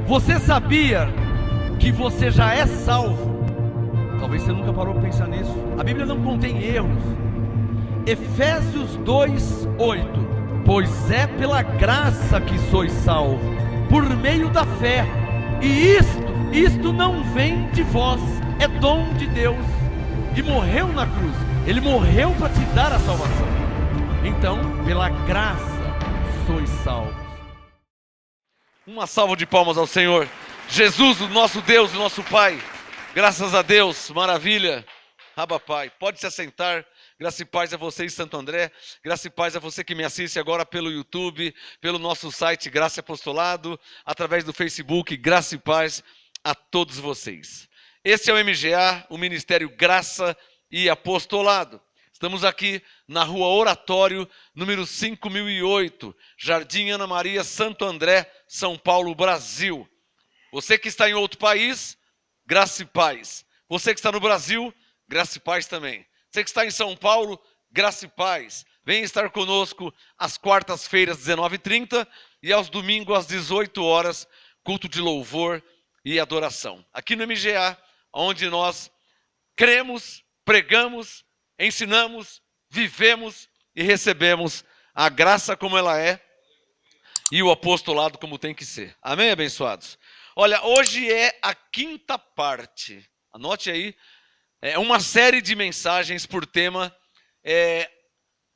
Você sabia que você já é salvo? Talvez você nunca parou para pensar nisso. A Bíblia não contém erros. Efésios 2:8. Pois é pela graça que sois salvos, por meio da fé. E isto não vem de vós, é dom de Deus. E morreu na cruz. Ele morreu para te dar a salvação. Então, pela graça sois salvos. Uma salva de palmas ao Senhor. Jesus, o nosso Deus, o nosso Pai. Graças a Deus, maravilha. Abba, Pai. Pode se assentar. Graça e paz a você em Santo André. Graça e paz a você que me assiste agora pelo YouTube, pelo nosso site Graça e Apostolado, através do Facebook. Graça e paz a todos vocês. Esse é o MGA, o Ministério Graça e Apostolado. Estamos aqui na Rua Oratório, número 5008, Jardim Ana Maria, Santo André, São Paulo, Brasil. Você que está em outro país, graça e paz. Você que está no Brasil, graça e paz também. Você que está em São Paulo, graça e paz. Venha estar conosco às quartas-feiras, 19h30, e aos domingos, às 18 horas, culto de louvor e adoração. Aqui no MGA, onde nós cremos, pregamos, ensinamos, vivemos e recebemos a graça como ela é e o apostolado como tem que ser. Amém, abençoados? Olha, hoje é a quinta parte. Anote aí. É uma série de mensagens por tema,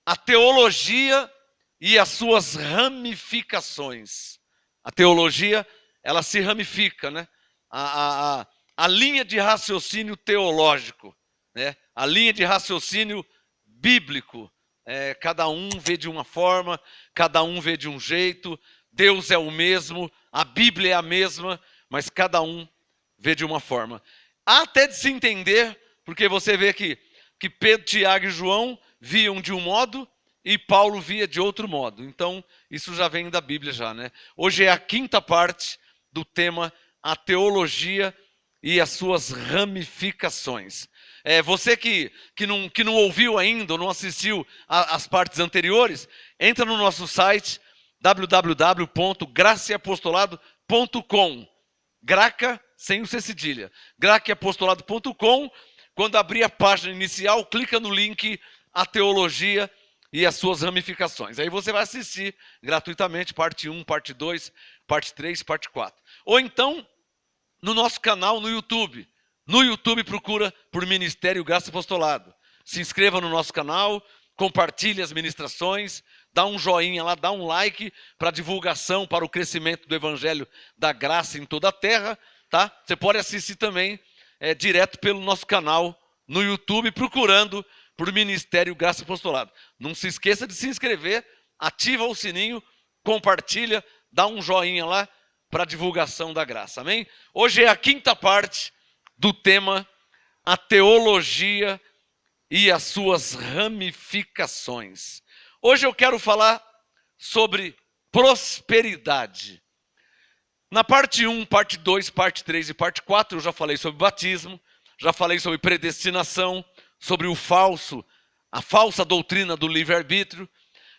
a teologia e as suas ramificações. A teologia, ela se ramifica, né? A linha de raciocínio teológico, né? A linha de raciocínio bíblico. Cada um vê de uma forma, cada um vê de um jeito. Deus é o mesmo, a Bíblia é a mesma, mas cada um vê de uma forma. Há até de se entender, porque você vê que Pedro, Tiago e João viam de um modo e Paulo via de outro modo. Então, isso já vem da Bíblia já, né? Hoje é a quinta parte do tema, a teologia e as suas ramificações. Você que não ouviu ainda ou não assistiu às partes anteriores, entra no nosso site www.graceapostolado.com. Graca, sem o C cedilha. graceapostolado.com. Quando abrir a página inicial, clica no link A Teologia e as suas ramificações. Aí você vai assistir gratuitamente parte 1, parte 2, parte 3, parte 4. Ou então, no nosso canal no YouTube. No YouTube procura por Ministério Graça e Apostolado. Se inscreva no nosso canal, compartilhe as ministrações, dá um joinha lá, dá um like para divulgação, para o crescimento do Evangelho da Graça em toda a terra. Tá? Você pode assistir também direto pelo nosso canal no YouTube, procurando por Ministério Graça e Apostolado. Não se esqueça de se inscrever, ativa o sininho, compartilha, dá um joinha lá para a divulgação da graça. Amém? Hoje é a quinta parte do tema, a teologia e as suas ramificações. Hoje eu quero falar sobre prosperidade. Na parte 1, parte 2, parte 3 e parte 4, eu já falei sobre batismo, já falei sobre predestinação, sobre a falsa doutrina do livre-arbítrio.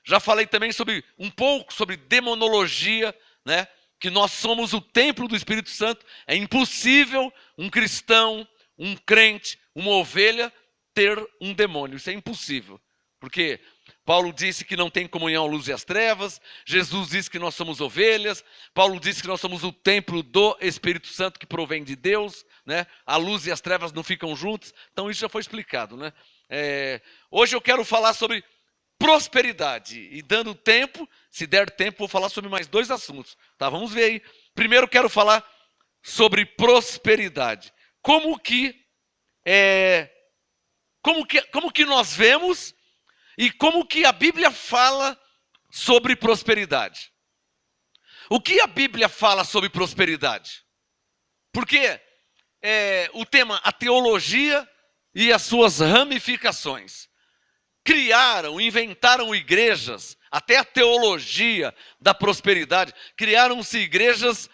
Já falei também um pouco sobre demonologia, né? Que nós somos o templo do Espírito Santo. É impossível um cristão, um crente, uma ovelha ter um demônio. Isso é impossível. Porque Paulo disse que não tem comunhão a luz e as trevas. Jesus disse que nós somos ovelhas. Paulo disse que nós somos o templo do Espírito Santo que provém de Deus, né? A luz e as trevas não ficam juntos. Então isso já foi explicado, né? Hoje eu quero falar sobre prosperidade. E dando tempo, se der tempo, vou falar sobre mais 2 assuntos. Tá? Vamos ver aí. Primeiro eu quero falar sobre prosperidade. Como que nós vemos e como que a Bíblia fala sobre prosperidade. O que a Bíblia fala sobre prosperidade? Porque o tema, a teologia e as suas ramificações. Inventaram igrejas, até a teologia da prosperidade. Criaram-se igrejas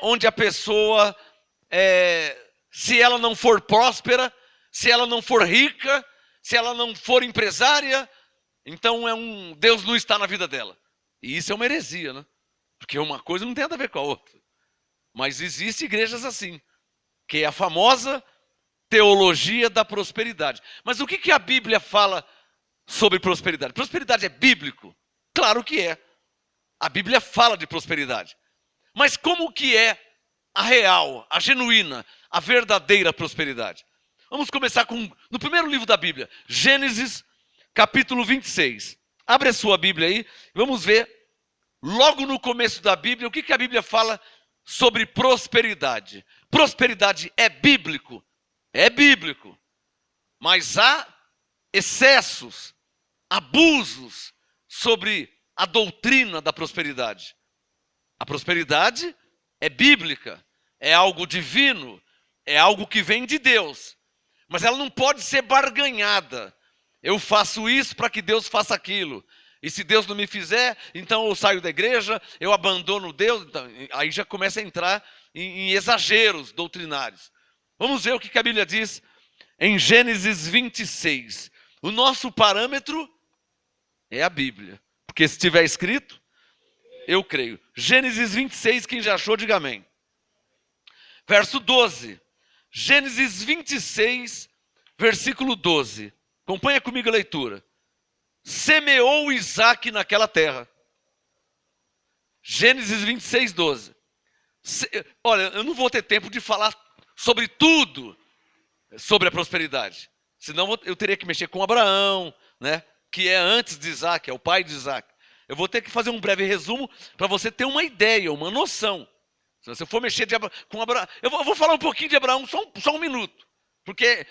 onde a pessoa, se ela não for próspera, se ela não for rica, se ela não for empresária, então Deus não está na vida dela. E isso é uma heresia, né? Porque uma coisa não tem nada a ver com a outra. Mas existem igrejas assim, que é a famosa teologia da prosperidade. Mas o que a Bíblia fala sobre prosperidade? Prosperidade é bíblico? Claro que é. A Bíblia fala de prosperidade. Mas como que é a real, a genuína, a verdadeira prosperidade? Vamos começar no primeiro livro da Bíblia, Gênesis, capítulo 26. Abre a sua Bíblia aí, vamos ver, logo no começo da Bíblia, o que a Bíblia fala sobre prosperidade. Prosperidade é bíblico? É bíblico. Mas há excessos, abusos sobre a doutrina da prosperidade. A prosperidade é bíblica, é algo divino, é algo que vem de Deus. Mas ela não pode ser barganhada. Eu faço isso para que Deus faça aquilo. E se Deus não me fizer, então eu saio da igreja, eu abandono Deus. Então, aí já começa a entrar em exageros doutrinários. Vamos ver o que a Bíblia diz em Gênesis 26. O nosso parâmetro é a Bíblia. Porque se estiver escrito, eu creio. Gênesis 26, quem já achou, diga amém. Verso 12. Gênesis 26, versículo 12. Acompanha comigo a leitura. Semeou Isaac naquela terra. Gênesis 26, 12. Olha, eu não vou ter tempo de falar sobre tudo sobre a prosperidade. Senão eu teria que mexer com Abraão, né? Que é antes de Isaac, é o pai de Isaac. Eu vou ter que fazer um breve resumo para você ter uma ideia, uma noção. Se você for mexer com Abraão, eu vou falar um pouquinho de Abraão, só um minuto. Porque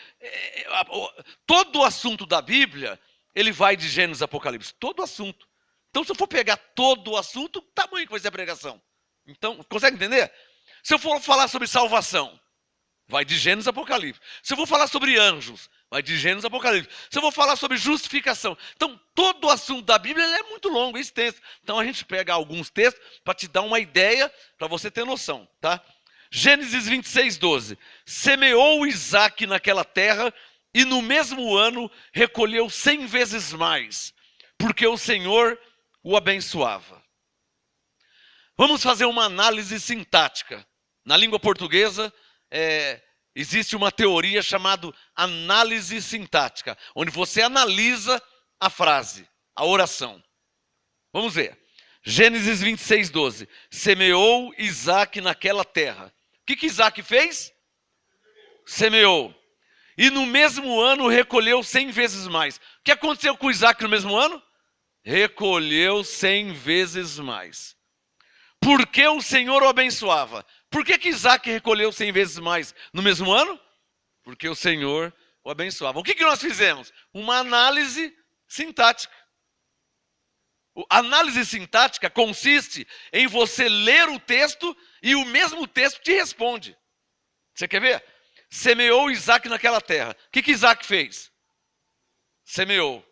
todo o assunto da Bíblia, ele vai de Gênesis a Apocalipse. Todo o assunto. Então, se eu for pegar todo o assunto, o tamanho que vai ser a pregação. Então, consegue entender? Se eu for falar sobre salvação, vai de Gênesis a Apocalipse. Se eu for falar sobre anjos, vai de Gênesis a Apocalipse. Se eu vou falar sobre justificação. Então, todo o assunto da Bíblia ele é muito longo, é extenso. Então, a gente pega alguns textos para te dar uma ideia, para você ter noção, tá? Gênesis 26, 12. Semeou Isaac naquela terra e no mesmo ano recolheu 100 vezes mais, porque o Senhor o abençoava. Vamos fazer uma análise sintática. Na língua portuguesa, existe uma teoria chamada análise sintática, onde você analisa a frase, a oração. Vamos ver. Gênesis 26, 12. Semeou Isaac naquela terra. O que Isaac fez? Semeou. E no mesmo ano recolheu 100 vezes mais. O que aconteceu com Isaac no mesmo ano? Recolheu 100 vezes mais. Porque o Senhor o abençoava. Por que Isaac recolheu 100 vezes mais no mesmo ano? Porque o Senhor o abençoava. O que nós fizemos? Uma análise sintática. A análise sintática consiste em você ler o texto e o mesmo texto te responde. Você quer ver? Semeou Isaac naquela terra. O que Isaac fez? Semeou.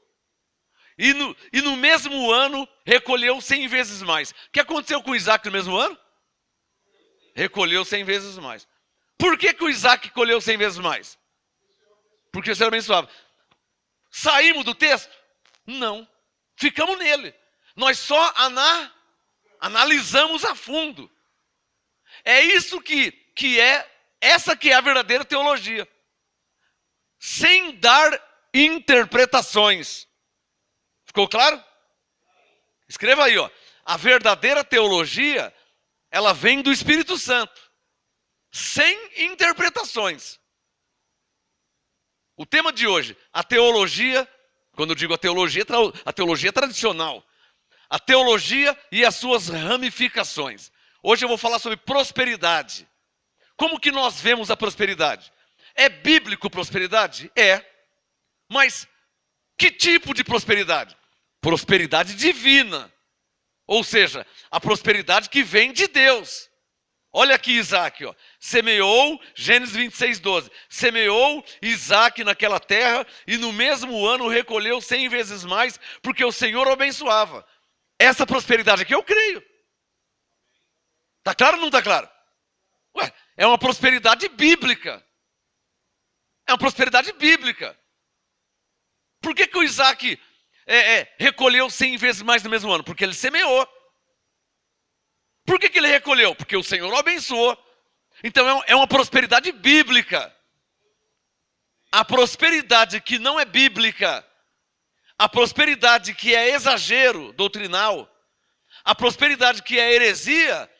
E no mesmo ano recolheu 100 vezes mais. O que aconteceu com Isaac no mesmo ano? Recolheu 100 vezes mais. Por que o Isaac colheu 100 vezes mais? Porque o Senhor abençoava. Saímos do texto? Não. Ficamos nele. Nós só analisamos a fundo. É isso essa que é a verdadeira teologia. Sem dar interpretações. Ficou claro? Escreva aí, ó. A verdadeira teologia, ela vem do Espírito Santo. Sem interpretações. O tema de hoje, a teologia, quando eu digo a teologia tradicional. A teologia e as suas ramificações. Hoje eu vou falar sobre prosperidade. Como que nós vemos a prosperidade? É bíblico prosperidade? É. Mas que tipo de prosperidade? Prosperidade divina. Ou seja, a prosperidade que vem de Deus. Olha aqui Isaac, ó. Semeou, Gênesis 26, 12. Semeou Isaac naquela terra e no mesmo ano recolheu 100 vezes mais, porque o Senhor o abençoava. Essa prosperidade aqui eu creio. Está claro ou não está claro? Ué, é uma prosperidade bíblica. É uma prosperidade bíblica. Por que o Isaac recolheu 100 vezes mais no mesmo ano? Porque ele semeou. Por que ele recolheu? Porque o Senhor o abençoou. Então é uma prosperidade bíblica. A prosperidade que não é bíblica, a prosperidade que é exagero doutrinal, a prosperidade que é heresia,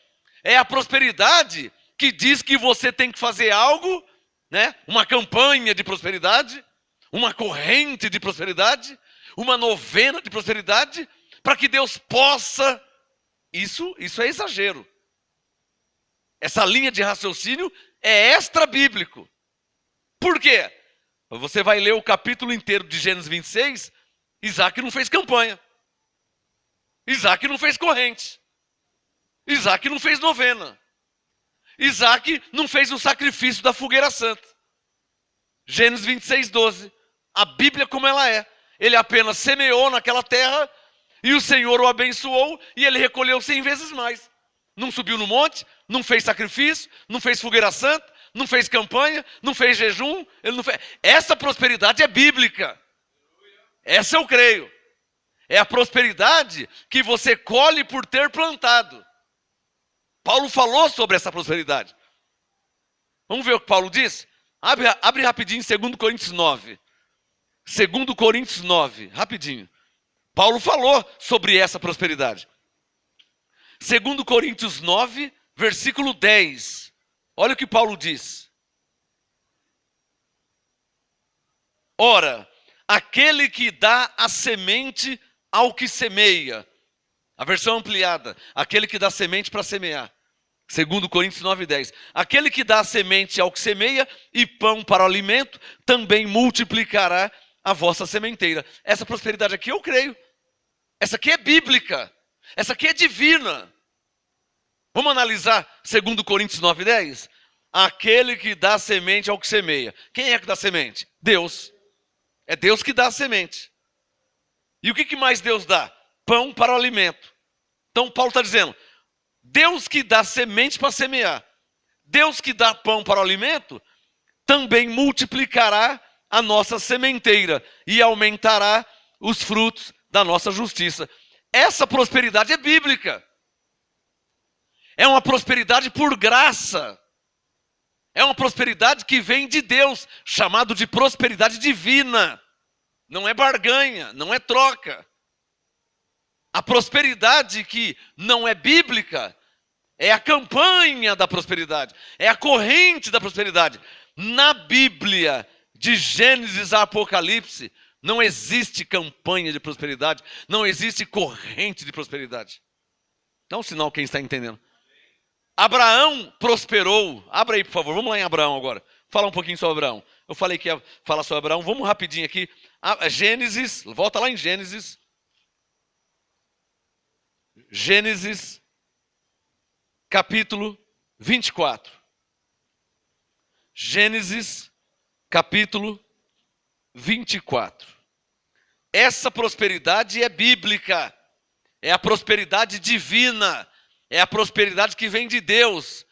é a prosperidade que diz que você tem que fazer algo, né? Uma campanha de prosperidade, uma corrente de prosperidade, uma novena de prosperidade, para que Deus possa. Isso é exagero. Essa linha de raciocínio é extra-bíblico. Por quê? Você vai ler o capítulo inteiro de Gênesis 26, Isaac não fez campanha. Isaac não fez corrente. Isaac não fez novena. Isaac não fez o sacrifício da fogueira santa. Gênesis 26, 12. A Bíblia como ela é. Ele apenas semeou naquela terra e o Senhor o abençoou e ele recolheu 100 vezes mais. Não subiu no monte, não fez sacrifício, não fez fogueira santa, não fez campanha, não fez jejum. Ele não fez. Essa prosperidade é bíblica. Essa eu creio. É a prosperidade que você colhe por ter plantado. Paulo falou sobre essa prosperidade. Vamos ver o que Paulo diz? Abre rapidinho 2 Coríntios 9. 2 Coríntios 9, rapidinho. Paulo falou sobre essa prosperidade. 2 Coríntios 9, versículo 10. Olha o que Paulo diz. Ora, aquele que dá a semente ao que semeia. A versão ampliada. Aquele que dá semente para semear. 2 Coríntios 9, 10. Aquele que dá a semente ao que semeia e pão para o alimento, também multiplicará a vossa sementeira. Essa prosperidade aqui eu creio. Essa aqui é bíblica. Essa aqui é divina. Vamos analisar 2 Coríntios 9, 10? Aquele que dá semente ao que semeia. Quem é que dá semente? Deus. É Deus que dá a semente. E o que mais Deus dá? Pão para o alimento. Então Paulo está dizendo, Deus que dá semente para semear, Deus que dá pão para o alimento, também multiplicará a nossa sementeira e aumentará os frutos da nossa justiça. Essa prosperidade é bíblica. É uma prosperidade por graça. É uma prosperidade que vem de Deus, chamado de prosperidade divina. Não é barganha, não é troca. A prosperidade que não é bíblica é a campanha da prosperidade, é a corrente da prosperidade. Na Bíblia, de Gênesis a Apocalipse, não existe campanha de prosperidade, não existe corrente de prosperidade. Dá um sinal quem está entendendo. Abraão prosperou. Abra aí, por favor. Vamos lá em Abraão agora. Falar um pouquinho sobre Abraão. Eu falei que ia falar sobre Abraão. Vamos rapidinho aqui. Gênesis. Volta lá em Gênesis. Gênesis, capítulo 24. Gênesis, capítulo 24. Essa prosperidade é bíblica. É a prosperidade divina. É a prosperidade que vem de Deus.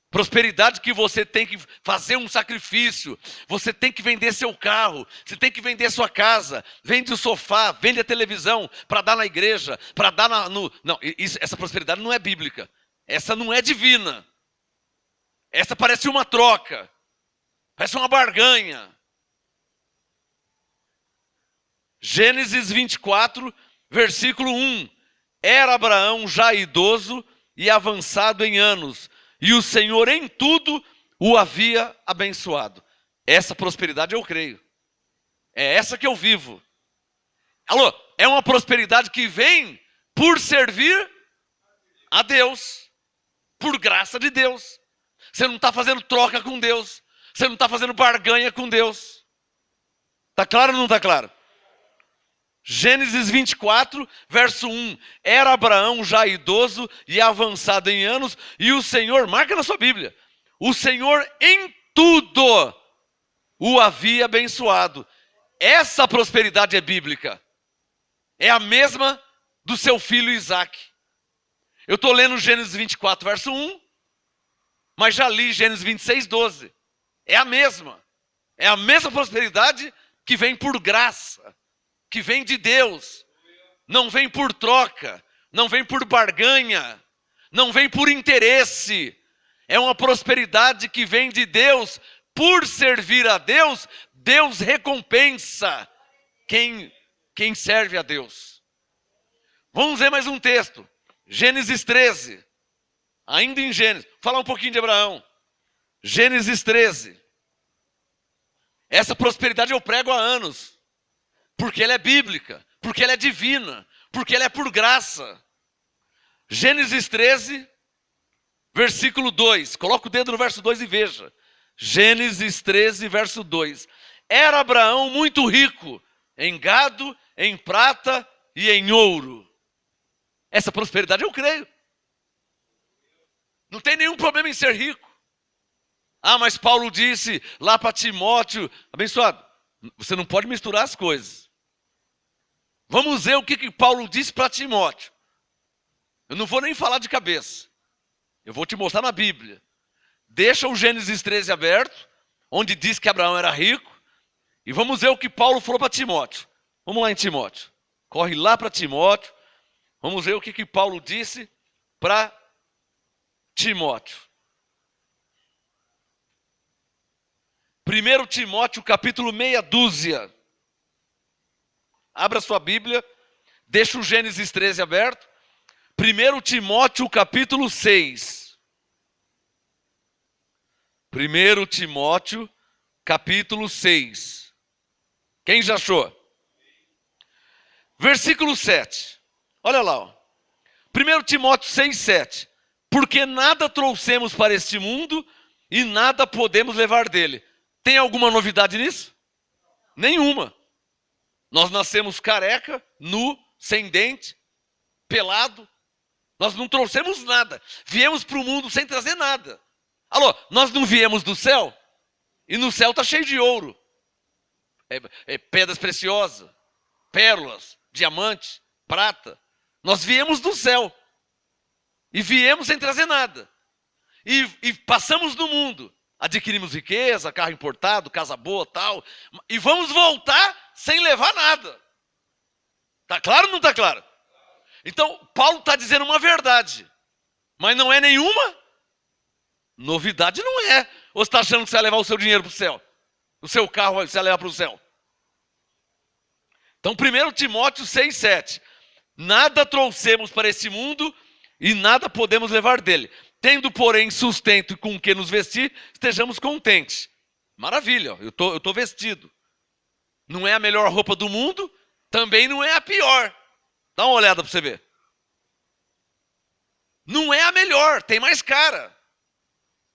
Prosperidade que você tem que fazer um sacrifício. Você tem que vender seu carro. Você tem que vender sua casa. Vende o sofá, vende a televisão para dar na igreja, para dar no... Não, essa prosperidade não é bíblica. Essa não é divina. Essa parece uma troca. Parece uma barganha. Gênesis 24, versículo 1. Era Abraão já idoso e avançado em anos, e o Senhor em tudo o havia abençoado. Essa prosperidade eu creio. É essa que eu vivo. Alô, é uma prosperidade que vem por servir a Deus, por graça de Deus. Você não está fazendo troca com Deus, você não está fazendo barganha com Deus. Está claro ou não está claro? Gênesis 24, verso 1. Era Abraão já idoso e avançado em anos, e o Senhor, marca na sua Bíblia, o Senhor em tudo o havia abençoado. Essa prosperidade é bíblica. É a mesma do seu filho Isaac. Eu estou lendo Gênesis 24, verso 1, mas já li Gênesis 26, 12. É a mesma. É a mesma prosperidade que vem por graça, que vem de Deus, não vem por troca, não vem por barganha, não vem por interesse. É uma prosperidade que vem de Deus. Por servir a Deus, Deus recompensa quem serve a Deus. Vamos ver mais um texto. Gênesis 13. Ainda em Gênesis. Vou falar um pouquinho de Abraão. Gênesis 13. Essa prosperidade eu prego há anos. Porque ela é bíblica. Porque ela é divina. Porque ela é por graça. Gênesis 13, versículo 2. Coloca o dedo no verso 2 e veja. Gênesis 13, verso 2. Era Abraão muito rico em gado, em prata e em ouro. Essa prosperidade eu creio. Não tem nenhum problema em ser rico. Ah, mas Paulo disse lá para Timóteo, abençoado, você não pode misturar as coisas. Vamos ver o que Paulo disse para Timóteo. Eu não vou nem falar de cabeça. Eu vou te mostrar na Bíblia. Deixa o Gênesis 13 aberto, onde diz que Abraão era rico. E vamos ver o que Paulo falou para Timóteo. Vamos lá em Timóteo. Corre lá para Timóteo. Vamos ver o que Paulo disse para Timóteo. 1 Timóteo, capítulo meia dúzia. Abra sua Bíblia. Deixa o Gênesis 13 aberto. 1 Timóteo, capítulo 6. 1 Timóteo, capítulo 6. Quem já achou? Versículo 7. Olha lá. Ó. 1 Timóteo 6, 7. Porque nada trouxemos para este mundo e nada podemos levar dele. Tem alguma novidade nisso? Nenhuma. Nós nascemos careca, nu, sem dente, pelado. Nós não trouxemos nada. Viemos para o mundo sem trazer nada. Alô, nós não viemos do céu? E no céu está cheio de ouro. Pedras preciosas, pérolas, diamante, prata. Nós viemos do céu. E viemos sem trazer nada. E passamos no mundo. Adquirimos riqueza, carro importado, casa boa, tal. E vamos voltar sem levar nada. Está claro ou não está claro? Então, Paulo está dizendo uma verdade. Mas não é nenhuma novidade, não é. Ou você está achando que você vai levar o seu dinheiro para o céu? O seu carro você vai levar para o céu? Então, 1 Timóteo 6, 7. Nada trouxemos para esse mundo e nada podemos levar dele. Tendo, porém, sustento com o que nos vestir, estejamos contentes. Maravilha, eu tô vestido. Não é a melhor roupa do mundo, também não é a pior. Dá uma olhada para você ver. Não é a melhor, tem mais cara.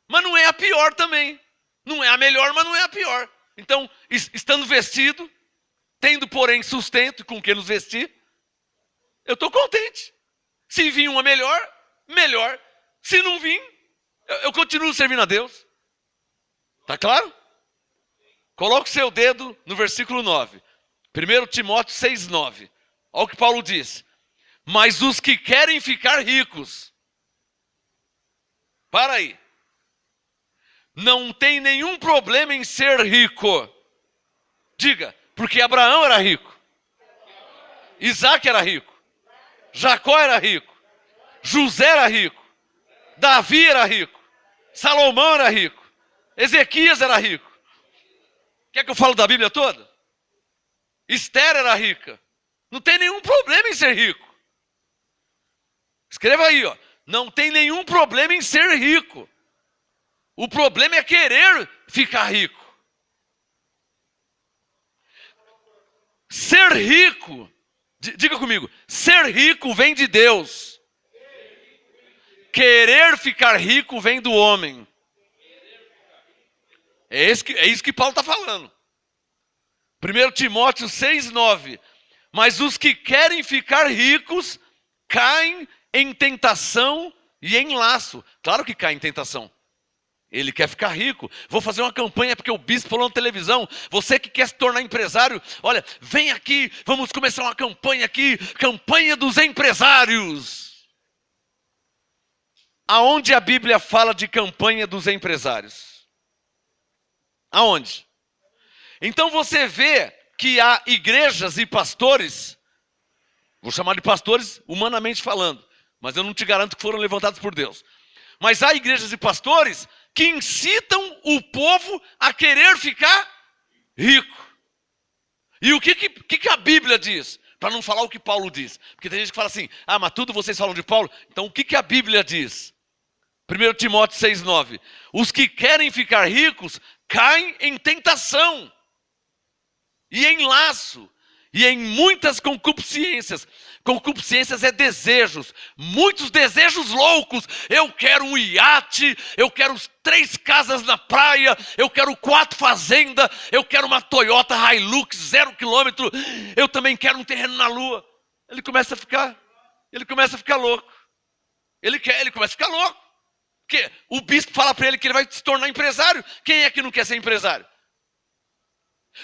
Mas não é a pior também. Não é a melhor, mas não é a pior. Então, estando vestido, tendo, porém, sustento com o que nos vestir, eu estou contente. Se vir uma melhor, melhor. Se não vir, eu continuo servindo a Deus. Está claro? Coloque o seu dedo no versículo 9. 1 Timóteo 6, 9. Olha o que Paulo diz. Mas os que querem ficar ricos. Para aí. Não tem nenhum problema em ser rico. Diga, porque Abraão era rico. Isaac era rico. Jacó era rico. José era rico. Davi era rico. Salomão era rico. Ezequias era rico. Quer que eu fale da Bíblia toda? Esther era rica. Não tem nenhum problema em ser rico. Escreva aí, ó. Não tem nenhum problema em ser rico. O problema é querer ficar rico. Ser rico, diga comigo, ser rico vem de Deus. Querer ficar rico vem do homem. É isso que Paulo está falando. 1 Timóteo 6, 9. Mas os que querem ficar ricos caem em tentação e em laço. Claro que cai em tentação. Ele quer ficar rico. Vou fazer uma campanha porque o bispo falou na televisão. Você que quer se tornar empresário, olha, vem aqui, vamos começar uma campanha aqui. Campanha dos empresários. Aonde a Bíblia fala de campanha dos empresários? Aonde? Então você vê que há igrejas e pastores, vou chamar de pastores humanamente falando, mas eu não te garanto que foram levantados por Deus. Mas há igrejas e pastores que incitam o povo a querer ficar rico. E o que a Bíblia diz? Para não falar o que Paulo diz. Porque tem gente que fala assim, mas tudo vocês falam de Paulo. Então o que a Bíblia diz? 1 Timóteo 6,9. Os que querem ficar ricos caem em tentação e em laço e em muitas concupiscências. Concupiscências é desejos, muitos desejos loucos. Eu quero um iate, eu quero 3 casas na praia, eu quero 4 fazendas, eu quero uma Toyota Hilux 0 km, eu também quero um terreno na lua. Ele começa a ficar louco. Ele começa a ficar louco. Porque o bispo fala para ele que ele vai se tornar empresário. Quem é que não quer ser empresário?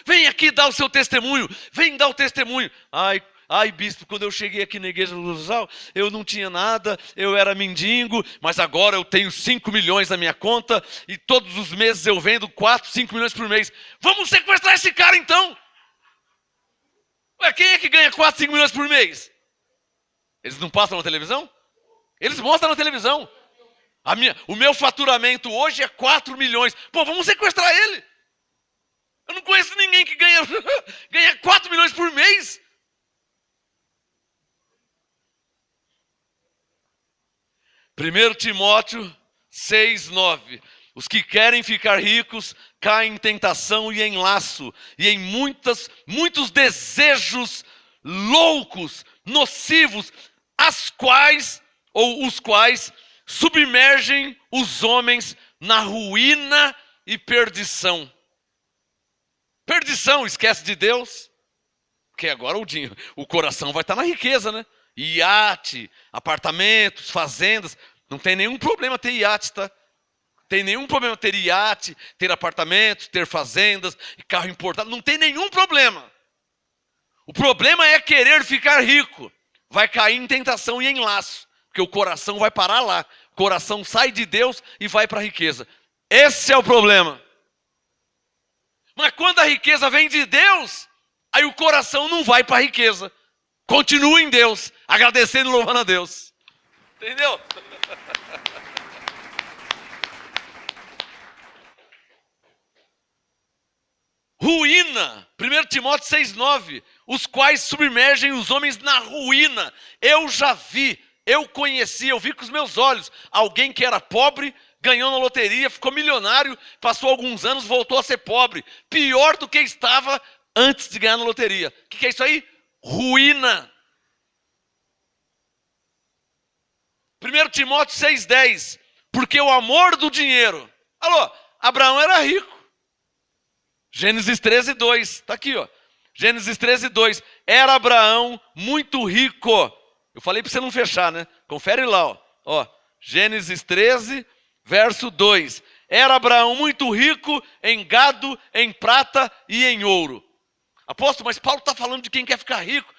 Vem aqui dar o seu testemunho, vem dar o testemunho. Ai, bispo, quando eu cheguei aqui na igreja do Rosal, eu não tinha nada, eu era mendigo, mas agora eu tenho 5 milhões na minha conta e todos os meses eu vendo 4, 5 milhões por mês. Vamos sequestrar esse cara então. Ué, quem é que ganha 4, 5 milhões por mês? Eles não passam na televisão? Eles mostram na televisão. O meu faturamento hoje é 4 milhões. Pô, vamos sequestrar ele. Eu não conheço ninguém que ganha 4 milhões por mês. Primeiro Timóteo 6,9. Os que querem ficar ricos caem em tentação e em laço, e em muitos desejos loucos, nocivos, os quais submergem os homens na ruína e perdição. Perdição, esquece de Deus, porque agora o coração vai estar na riqueza, né? Iate, apartamentos, fazendas, não tem nenhum problema ter iate, tá? Tem nenhum problema ter iate, ter apartamentos, ter fazendas, carro importado, não tem nenhum problema. O problema é querer ficar rico, vai cair em tentação e em laço, porque o coração vai parar lá, o coração sai de Deus e vai para a riqueza. Esse é o problema. Mas quando a riqueza vem de Deus, aí o coração não vai para a riqueza. Continua em Deus, agradecendo e louvando a Deus. Entendeu? Ruína. 1 Timóteo 6,9. Os quais submergem os homens na ruína. Eu já vi, eu conheci, eu vi com os meus olhos. Alguém que era pobre, ganhou na loteria, ficou milionário, passou alguns anos, voltou a ser pobre. Pior do que estava antes de ganhar na loteria. O que é isso aí? Ruína. 1 Timóteo 6,10. Porque o amor do dinheiro. Alô, Abraão era rico. Gênesis 13,2. Está aqui, ó. Gênesis 13,2. Era Abraão muito rico. Eu falei para você não fechar, né? Confere lá, ó. Gênesis 13, verso 2. Era Abraão muito rico em gado, em prata e em ouro. Apóstolo, mas Paulo está falando de quem quer ficar rico.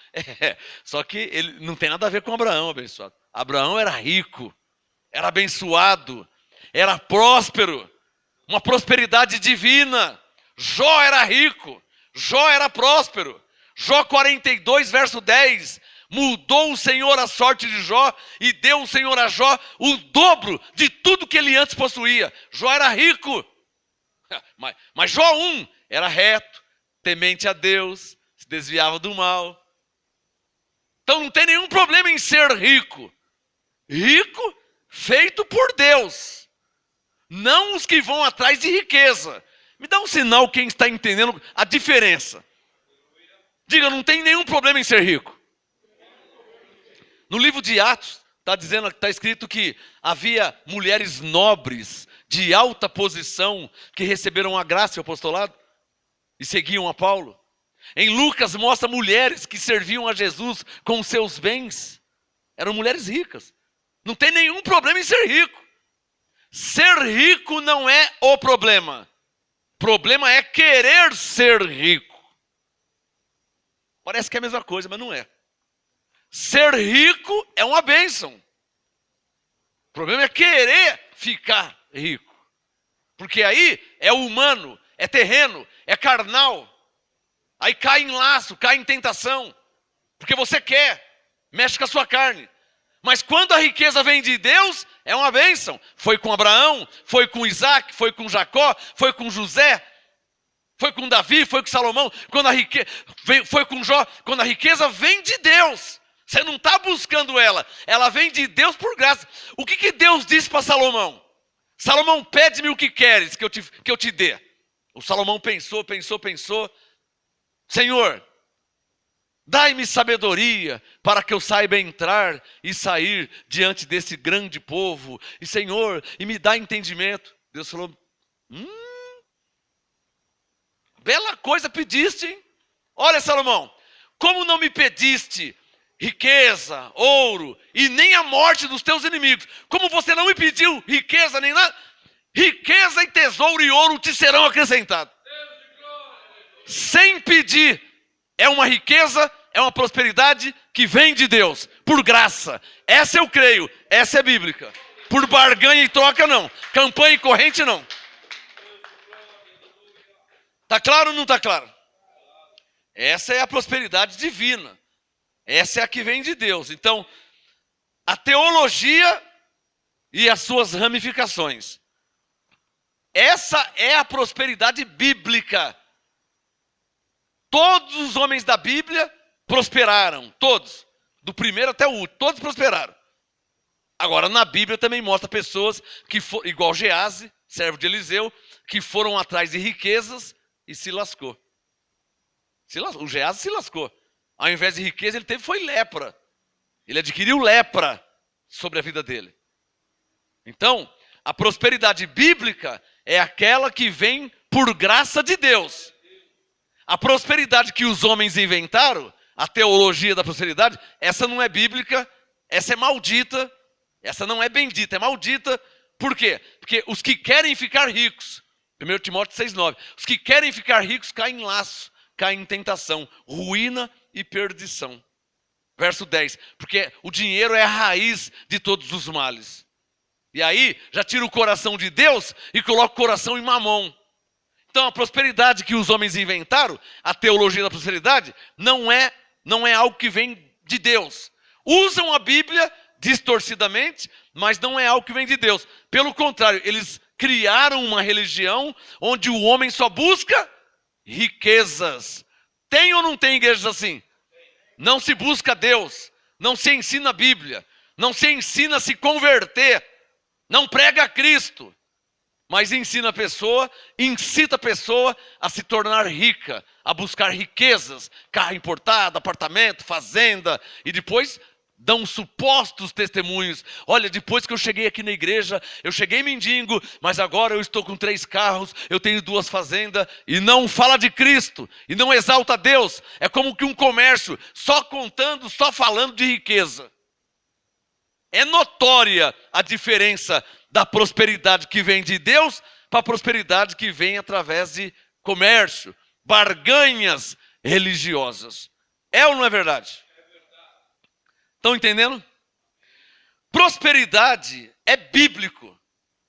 Só que ele não tem nada a ver com Abraão, abençoado. Abraão era rico, era abençoado, era próspero, uma prosperidade divina. Jó era rico, Jó era próspero. Jó 42, verso 10. Mudou o Senhor a sorte de Jó e deu o Senhor a Jó o dobro de tudo que ele antes possuía. Jó era rico. Mas Jó 1 era reto, temente a Deus, se desviava do mal. Então não tem nenhum problema em ser rico. Rico feito por Deus. Não os que vão atrás de riqueza. Me dá um sinal quem está entendendo a diferença. Diga, não tem nenhum problema em ser rico. No livro de Atos, está escrito que havia mulheres nobres, de alta posição, que receberam a graça e o apostolado e seguiam a Paulo. Em Lucas mostra mulheres que serviam a Jesus com seus bens. Eram mulheres ricas. Não tem nenhum problema em ser rico. Ser rico não é o problema. O problema é querer ser rico. Parece que é a mesma coisa, mas não é. Ser rico é uma bênção. O problema é querer ficar rico. Porque aí é humano, é terreno, é carnal. Aí cai em laço, cai em tentação. Porque você quer, mexe com a sua carne. Mas quando a riqueza vem de Deus, é uma bênção. Foi com Abraão, foi com Isaac, foi com Jacó, foi com José, foi com Davi, foi com Salomão, foi com Jó. Quando a riqueza vem de Deus, você não está buscando ela vem de Deus por graça. O que Deus disse para Salomão? Salomão, pede-me o que queres que eu te dê. O Salomão pensou. Senhor, dai-me sabedoria para que eu saiba entrar e sair diante desse grande povo. E Senhor, e me dá entendimento. Deus falou, bela coisa pediste, hein? Olha, Salomão, como não me pediste riqueza, ouro e nem a morte dos teus inimigos, como você não me pediu riqueza nem nada, riqueza e tesouro e ouro te serão acrescentados. Sem pedir, é uma riqueza, é uma prosperidade que vem de Deus, por graça. Essa eu creio, essa é bíblica. Por barganha e troca não, campanha e corrente não. Está claro ou não está claro? Essa é a prosperidade divina. Essa é a que vem de Deus. Então, a teologia e as suas ramificações. Essa é a prosperidade bíblica. Todos os homens da Bíblia prosperaram, todos. Do primeiro até o último, todos prosperaram. Agora, na Bíblia também mostra pessoas que foram, igual Geazi, servo de Eliseu, que foram atrás de riquezas e se lascou. O Geazi se lascou. Ao invés de riqueza, ele teve foi lepra. Ele adquiriu lepra sobre a vida dele. Então, a prosperidade bíblica é aquela que vem por graça de Deus. A prosperidade que os homens inventaram, a teologia da prosperidade, essa não é bíblica, essa é maldita, essa não é bendita, é maldita. Por quê? Porque os que querem ficar ricos, 1 Timóteo 6,9, os que querem ficar ricos caem em laço, caem em tentação, ruína e perdição. Verso 10, porque o dinheiro é a raiz de todos os males. E aí, já tira o coração de Deus e coloca o coração em Mamon. Então, a prosperidade que os homens inventaram, a teologia da prosperidade, não é algo que vem de Deus. Usam a Bíblia distorcidamente, mas não é algo que vem de Deus. Pelo contrário, eles criaram uma religião onde o homem só busca riquezas. Tem ou não tem igrejas assim? Não se busca Deus, não se ensina a Bíblia, não se ensina a se converter, não prega a Cristo, mas ensina a pessoa, incita a pessoa a se tornar rica, a buscar riquezas, carro importado, apartamento, fazenda, e depois dão supostos testemunhos. Olha, depois que eu cheguei aqui na igreja, eu cheguei mendigo, mas agora eu estou com 3 carros, eu tenho 2 fazendas, e não fala de Cristo, e não exalta Deus. É como que um comércio, só contando, só falando de riqueza. É notória a diferença da prosperidade que vem de Deus para a prosperidade que vem através de comércio, barganhas religiosas. É ou não é verdade? Estão entendendo? Prosperidade é bíblico,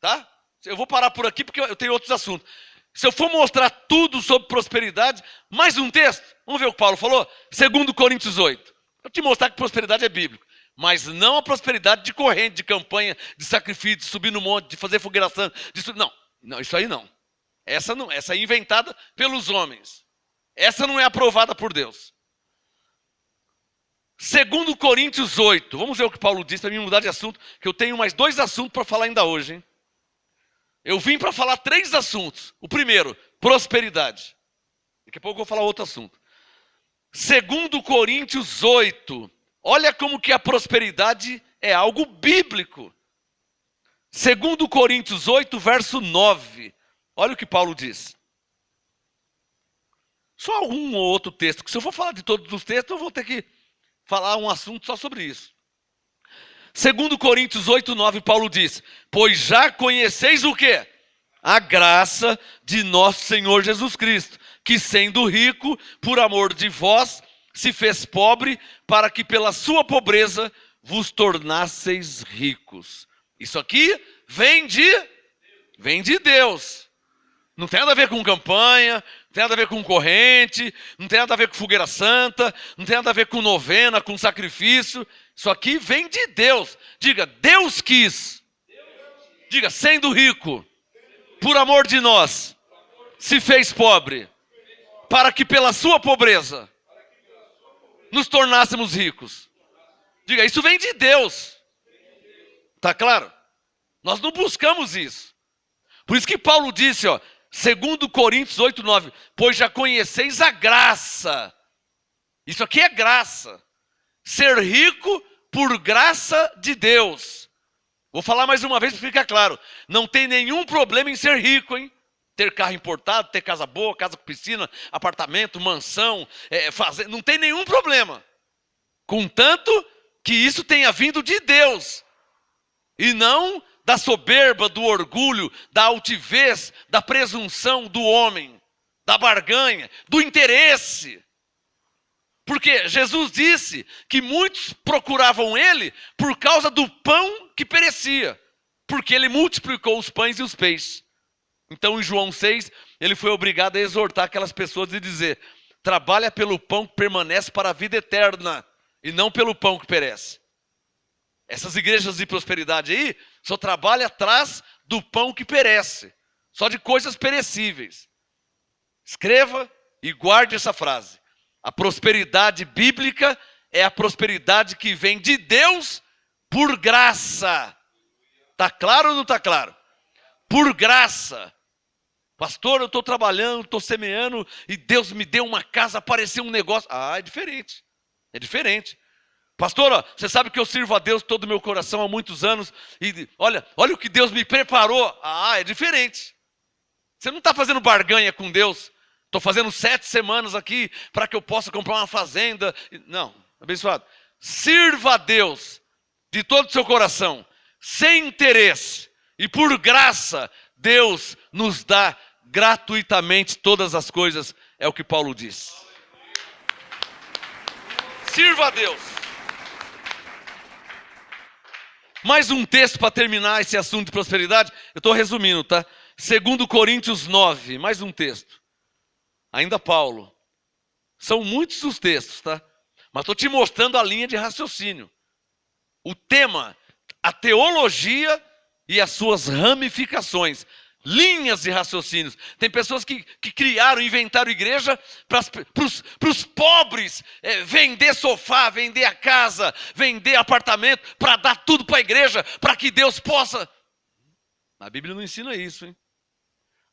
tá? Eu vou parar por aqui porque eu tenho outros assuntos. Se eu for mostrar tudo sobre prosperidade, mais um texto, vamos ver o que Paulo falou? 2 Coríntios 8. Eu te mostrar que prosperidade é bíblico, mas não a prosperidade de corrente, de campanha, de sacrifício, de subir no monte, de fazer fogueira santa. Não, isso aí não. Essa é inventada pelos homens. Essa não é aprovada por Deus. 2 Coríntios 8, vamos ver o que Paulo diz para mim mudar de assunto, que eu tenho mais 2 assuntos para falar ainda hoje, hein? Eu vim para falar 3 assuntos. O primeiro, prosperidade. Daqui a pouco eu vou falar outro assunto. 2 Coríntios 8, olha como que a prosperidade é algo bíblico. 2 Coríntios 8, verso 9, olha o que Paulo diz. Só um ou outro texto, que se eu for falar de todos os textos, eu vou ter que falar um assunto só sobre isso. 2 Coríntios 8, 9, Paulo diz: pois já conheceis o quê? A graça de nosso Senhor Jesus Cristo, que sendo rico, por amor de vós, se fez pobre, para que pela sua pobreza vos tornasseis ricos. Isso aqui vem de Deus. Não tem nada a ver com campanha, não tem nada a ver com corrente, não tem nada a ver com fogueira santa, não tem nada a ver com novena, com sacrifício. Isso aqui vem de Deus. Diga, Deus quis. Diga, sendo rico, por amor de nós, se fez pobre, para que pela sua pobreza nos tornássemos ricos. Diga, isso vem de Deus. Tá claro? Nós não buscamos isso. Por isso que Paulo disse, 2 Coríntios 8:9, pois já conheceis a graça. Isso aqui é graça. Ser rico por graça de Deus. Vou falar mais uma vez para ficar claro. Não tem nenhum problema em ser rico, hein? Ter carro importado, ter casa boa, casa com piscina, apartamento, mansão, fazer, não tem nenhum problema. Contanto que isso tenha vindo de Deus. E não da soberba, do orgulho, da altivez, da presunção do homem, da barganha, do interesse. Porque Jesus disse que muitos procuravam ele por causa do pão que perecia, porque ele multiplicou os pães e os peixes. Então em João 6, ele foi obrigado a exortar aquelas pessoas e dizer, trabalha pelo pão que permanece para a vida eterna, e não pelo pão que perece. Essas igrejas de prosperidade aí, só trabalham atrás do pão que perece, só de coisas perecíveis. Escreva e guarde essa frase. A prosperidade bíblica é a prosperidade que vem de Deus por graça. Está claro ou não está claro? Por graça. Pastor, eu estou trabalhando, estou semeando e Deus me deu uma casa, apareceu um negócio. Ah, é diferente. É diferente. Pastor, você sabe que eu sirvo a Deus todo o meu coração há muitos anos e olha o que Deus me preparou. Ah, é diferente. Você não está fazendo barganha com Deus. Estou fazendo 7 semanas aqui para que eu possa comprar uma fazenda. Não, abençoado. Sirva a Deus de todo o seu coração, sem interesse. E por graça, Deus nos dá gratuitamente todas as coisas. É o que Paulo diz. Sirva a Deus. Mais um texto para terminar esse assunto de prosperidade. Eu estou resumindo, tá? 2 Coríntios 9, mais um texto. Ainda Paulo. São muitos os textos, tá? Mas estou te mostrando a linha de raciocínio. O tema, a teologia e as suas ramificações. Linhas de raciocínios. Tem pessoas que criaram, inventaram igreja para os pobres vender sofá, vender a casa, vender apartamento, para dar tudo para a igreja, para que Deus possa. A Bíblia não ensina isso, hein?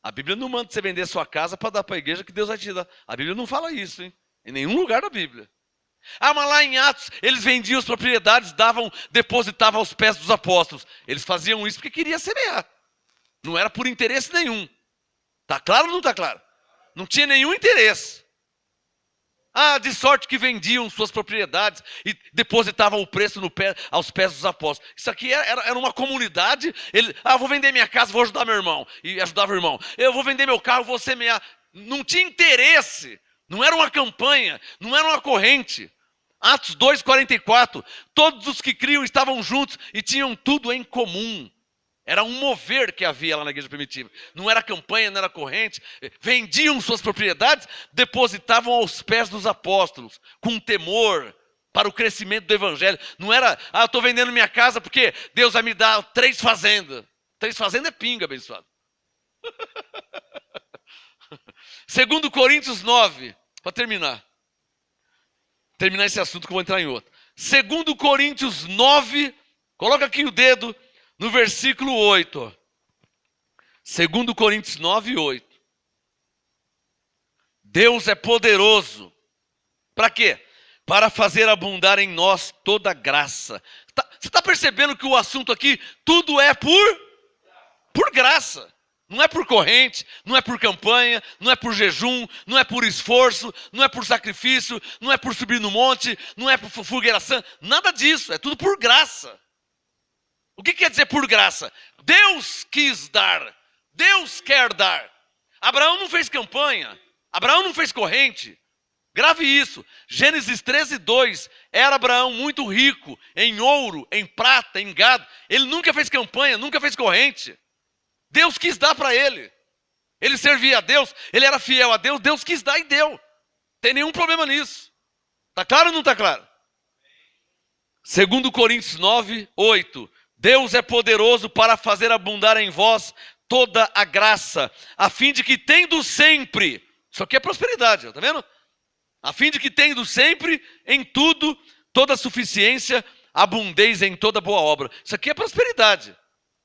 A Bíblia não manda você vender sua casa para dar para a igreja que Deus vai te dar. A Bíblia não fala isso, hein? Em nenhum lugar da Bíblia. Ah, mas lá em Atos, eles vendiam as propriedades, depositavam aos pés dos apóstolos. Eles faziam isso porque queriam semear. Não era por interesse nenhum. Está claro ou não está claro? Não tinha nenhum interesse. Ah, de sorte que vendiam suas propriedades e depositavam o preço aos pés dos apóstolos. Isso aqui era uma comunidade. Vou vender minha casa, vou ajudar meu irmão. E ajudava o irmão. Eu vou vender meu carro, vou semear. Não tinha interesse. Não era uma campanha, não era uma corrente. Atos 2:44. Todos os que criam estavam juntos e tinham tudo em comum. Era um mover que havia lá na igreja primitiva. Não era campanha, não era corrente. Vendiam suas propriedades, depositavam aos pés dos apóstolos, com temor, para o crescimento do evangelho. Não era, eu estou vendendo minha casa porque Deus vai me dar 3 fazendas. 3 fazendas é pinga, abençoado. 2 Coríntios 9, para terminar esse assunto que eu vou entrar em outro. 2 Coríntios 9, coloca aqui o dedo, no versículo 8. 2 Coríntios 9, 8. Deus é poderoso. Para quê? Para fazer abundar em nós toda graça. Você está percebendo que o assunto aqui, tudo é por graça. Não é por corrente, não é por campanha, não é por jejum, não é por esforço, não é por sacrifício, não é por subir no monte, não é por fogueira santa. Nada disso, é tudo por graça. O que quer dizer por graça? Deus quis dar, Deus quer dar. Abraão não fez campanha, Abraão não fez corrente. Grave isso, Gênesis 13:2, era Abraão muito rico em ouro, em prata, em gado. Ele nunca fez campanha, nunca fez corrente. Deus quis dar para ele. Ele servia a Deus, ele era fiel a Deus, Deus quis dar e deu. Não tem nenhum problema nisso. Está claro ou não está claro? 2 Coríntios 9, 8. Deus é poderoso para fazer abundar em vós toda a graça, a fim de que tendo sempre, isso aqui é prosperidade, tá vendo? A fim de que tendo sempre, em tudo, toda suficiência, abundeis em toda boa obra. Isso aqui é prosperidade.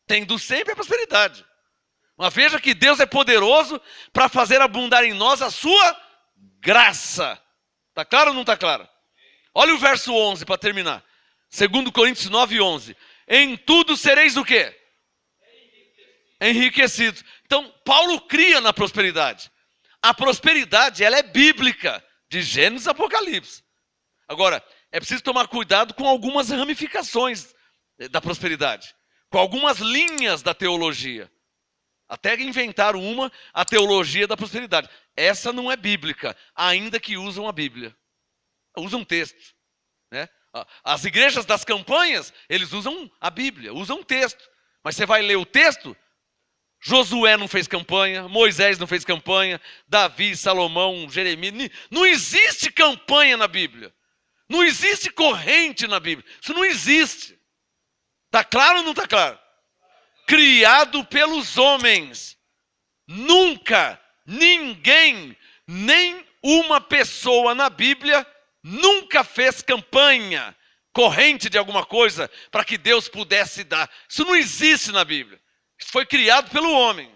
Tendo sempre é prosperidade. Mas veja que Deus é poderoso para fazer abundar em nós a sua graça. Está claro ou não está claro? Olha o verso 11 para terminar. 2 Coríntios 9, 11. Em tudo sereis o quê? Enriquecidos. Então, Paulo cria na prosperidade. A prosperidade, ela é bíblica, de Gênesis a Apocalipse. Agora, é preciso tomar cuidado com algumas ramificações da prosperidade, com algumas linhas da teologia. Até inventaram a teologia da prosperidade. Essa não é bíblica, ainda que usam a Bíblia. Usam textos, né? As igrejas das campanhas, eles usam a Bíblia, usam um texto. Mas você vai ler o texto, Josué não fez campanha, Moisés não fez campanha, Davi, Salomão, Jeremias. Não existe campanha na Bíblia. Não existe corrente na Bíblia. Isso não existe. Está claro ou não está claro? Criado pelos homens. Nunca, ninguém, nem uma pessoa na Bíblia nunca fez campanha, corrente de alguma coisa, para que Deus pudesse dar. Isso não existe na Bíblia. Isso foi criado pelo homem.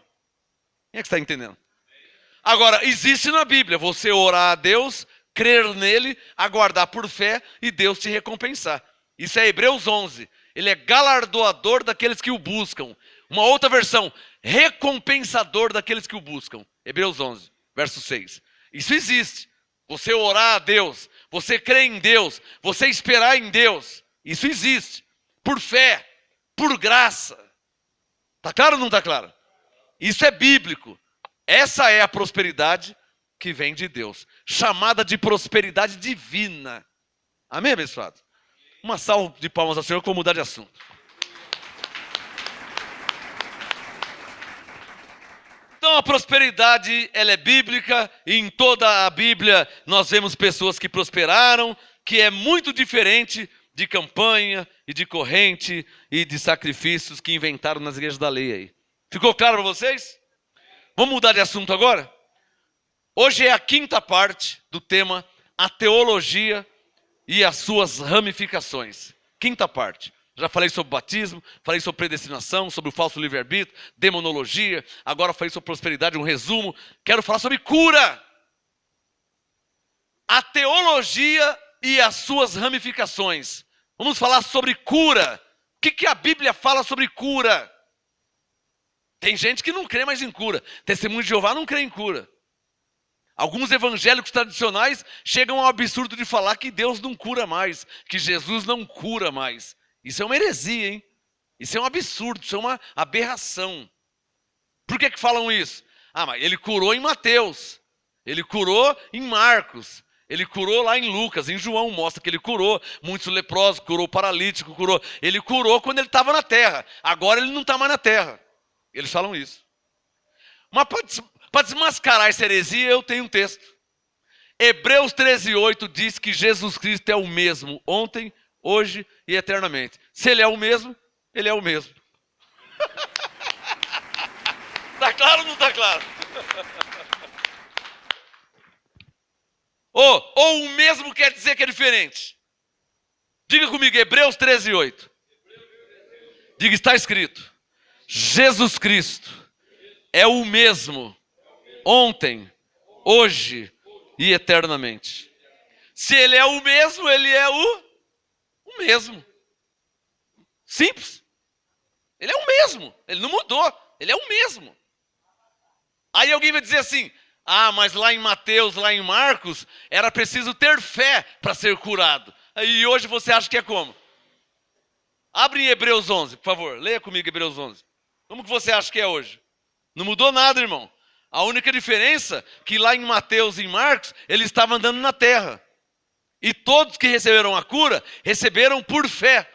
Quem é que está entendendo? Agora, existe na Bíblia você orar a Deus, crer nele, aguardar por fé e Deus te recompensar. Isso é Hebreus 11. Ele é galardoador daqueles que o buscam. Uma outra versão, recompensador daqueles que o buscam. Hebreus 11, verso 6. Isso existe. Você orar a Deus, você crer em Deus, você esperar em Deus. Isso existe. Por fé, por graça. Está claro ou não está claro? Isso é bíblico. Essa é a prosperidade que vem de Deus. Chamada de prosperidade divina. Amém, abençoado? Uma salva de palmas ao Senhor, que eu vou mudar de assunto. Então a prosperidade, ela é bíblica, e em toda a Bíblia nós vemos pessoas que prosperaram, que é muito diferente de campanha e de corrente e de sacrifícios que inventaram nas igrejas da lei aí. Ficou claro para vocês? Vamos mudar de assunto agora? Hoje é a quinta parte do tema, a teologia e as suas ramificações. Quinta parte. Já falei sobre batismo, falei sobre predestinação, sobre o falso livre-arbítrio, demonologia. Agora falei sobre prosperidade, um resumo. Quero falar sobre cura. A teologia e as suas ramificações. Vamos falar sobre cura. O que a Bíblia fala sobre cura? Tem gente que não crê mais em cura. Testemunho de Jeová não crê em cura. Alguns evangélicos tradicionais chegam ao absurdo de falar que Deus não cura mais, que Jesus não cura mais. Isso é uma heresia, hein? Isso é um absurdo, isso é uma aberração. Por que falam isso? Mas ele curou em Mateus, ele curou em Marcos, ele curou lá em Lucas, em João, mostra que ele curou muitos leprosos, curou paralítico, curou. Ele curou quando ele estava na terra, agora ele não está mais na terra. Eles falam isso. Mas para desmascarar essa heresia, eu tenho um texto. Hebreus 13:8 diz que Jesus Cristo é o mesmo ontem, hoje e eternamente. Se ele é o mesmo, ele é o mesmo. Está claro ou não está claro? Ou o mesmo quer dizer que é diferente? Diga comigo, Hebreus 13:8. Diga, está escrito. Jesus Cristo é o mesmo ontem, hoje e eternamente. Se ele é o mesmo, ele é o mesmo. Simples. Ele é o mesmo. Ele não mudou. Ele é o mesmo. Aí alguém vai dizer assim, mas lá em Mateus, lá em Marcos, era preciso ter fé para ser curado. E hoje você acha que é como? Abre em Hebreus 11, por favor. Leia comigo Hebreus 11. Como que você acha que é hoje? Não mudou nada, irmão. A única diferença é que lá em Mateus e em Marcos, ele estava andando na terra. E todos que receberam a cura, receberam por fé.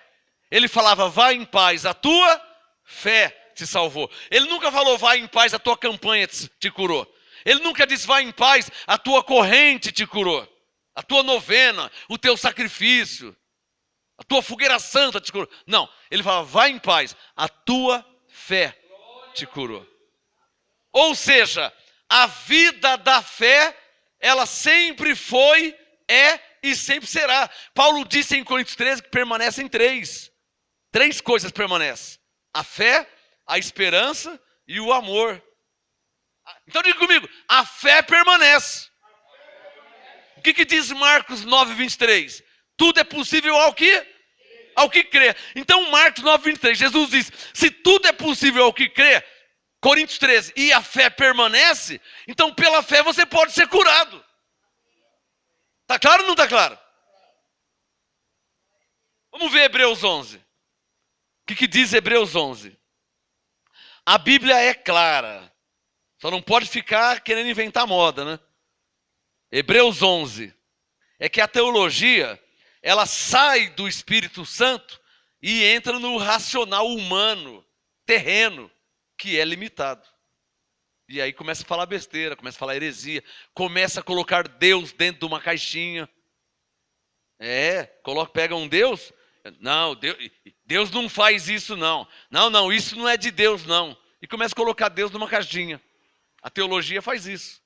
Ele falava, vai em paz, a tua fé te salvou. Ele nunca falou, vai em paz, a tua campanha te curou. Ele nunca disse, vai em paz, a tua corrente te curou. A tua novena, o teu sacrifício. A tua fogueira santa te curou. Não, ele fala, vai em paz, a tua fé te curou. Ou seja, a vida da fé, ela sempre foi, é e sempre será. Paulo disse em Coríntios 13 que permanecem três. Três coisas permanecem: a fé, a esperança e o amor. Então diga comigo, a fé permanece. O que diz Marcos 9:23? Tudo é possível ao que? Ao que crê. Então Marcos 9:23, Jesus diz, se tudo é possível ao que crê, Coríntios 13, e a fé permanece, então pela fé você pode ser curado. Está claro ou não está claro? Vamos ver Hebreus 11. O que diz Hebreus 11? A Bíblia é clara. Só não pode ficar querendo inventar moda, né? Hebreus 11. É que a teologia, ela sai do Espírito Santo e entra no racional humano, terreno, que é limitado. E aí começa a falar besteira, começa a falar heresia, começa a colocar Deus dentro de uma caixinha. Pega um Deus, não, Deus não faz isso não. Não, isso não é de Deus não. E começa a colocar Deus numa caixinha. A teologia faz isso.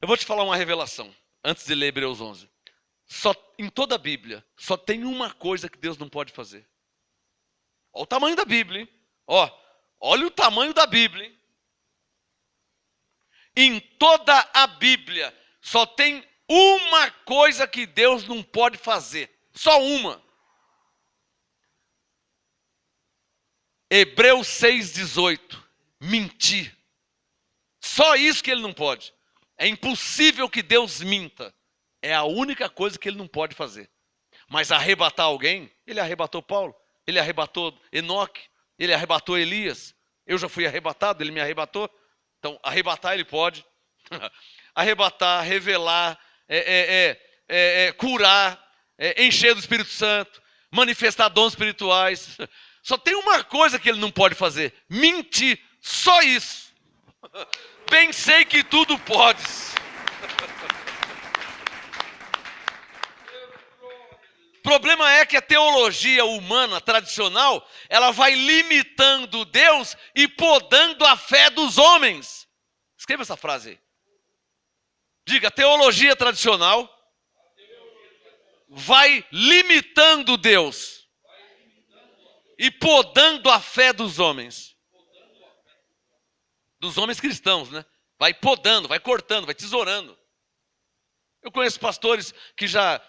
Eu vou te falar uma revelação, antes de ler Hebreus 11. Em toda a Bíblia, só tem uma coisa que Deus não pode fazer. Olha o tamanho da Bíblia, hein? Olha o tamanho da Bíblia, hein? Em toda a Bíblia, só tem uma coisa que Deus não pode fazer. Só uma. Hebreus 6:18. Mentir. Só isso que ele não pode. É impossível que Deus minta. É a única coisa que ele não pode fazer. Mas arrebatar alguém, ele arrebatou Paulo, ele arrebatou Enoque, ele arrebatou Elias. Eu já fui arrebatado, ele me arrebatou. Então, arrebatar ele pode. Arrebatar, revelar, curar, encher do Espírito Santo, manifestar dons espirituais. Só tem uma coisa que ele não pode fazer: mentir. Só isso. Bem sei que tudo podes. O problema é que a teologia humana tradicional, ela vai limitando Deus e podando a fé dos homens. Escreva essa frase aí. Diga, a teologia tradicional vai limitando Deus e podando a fé dos homens. Dos homens cristãos, né? Vai podando, vai cortando, vai tesourando. Eu conheço pastores que já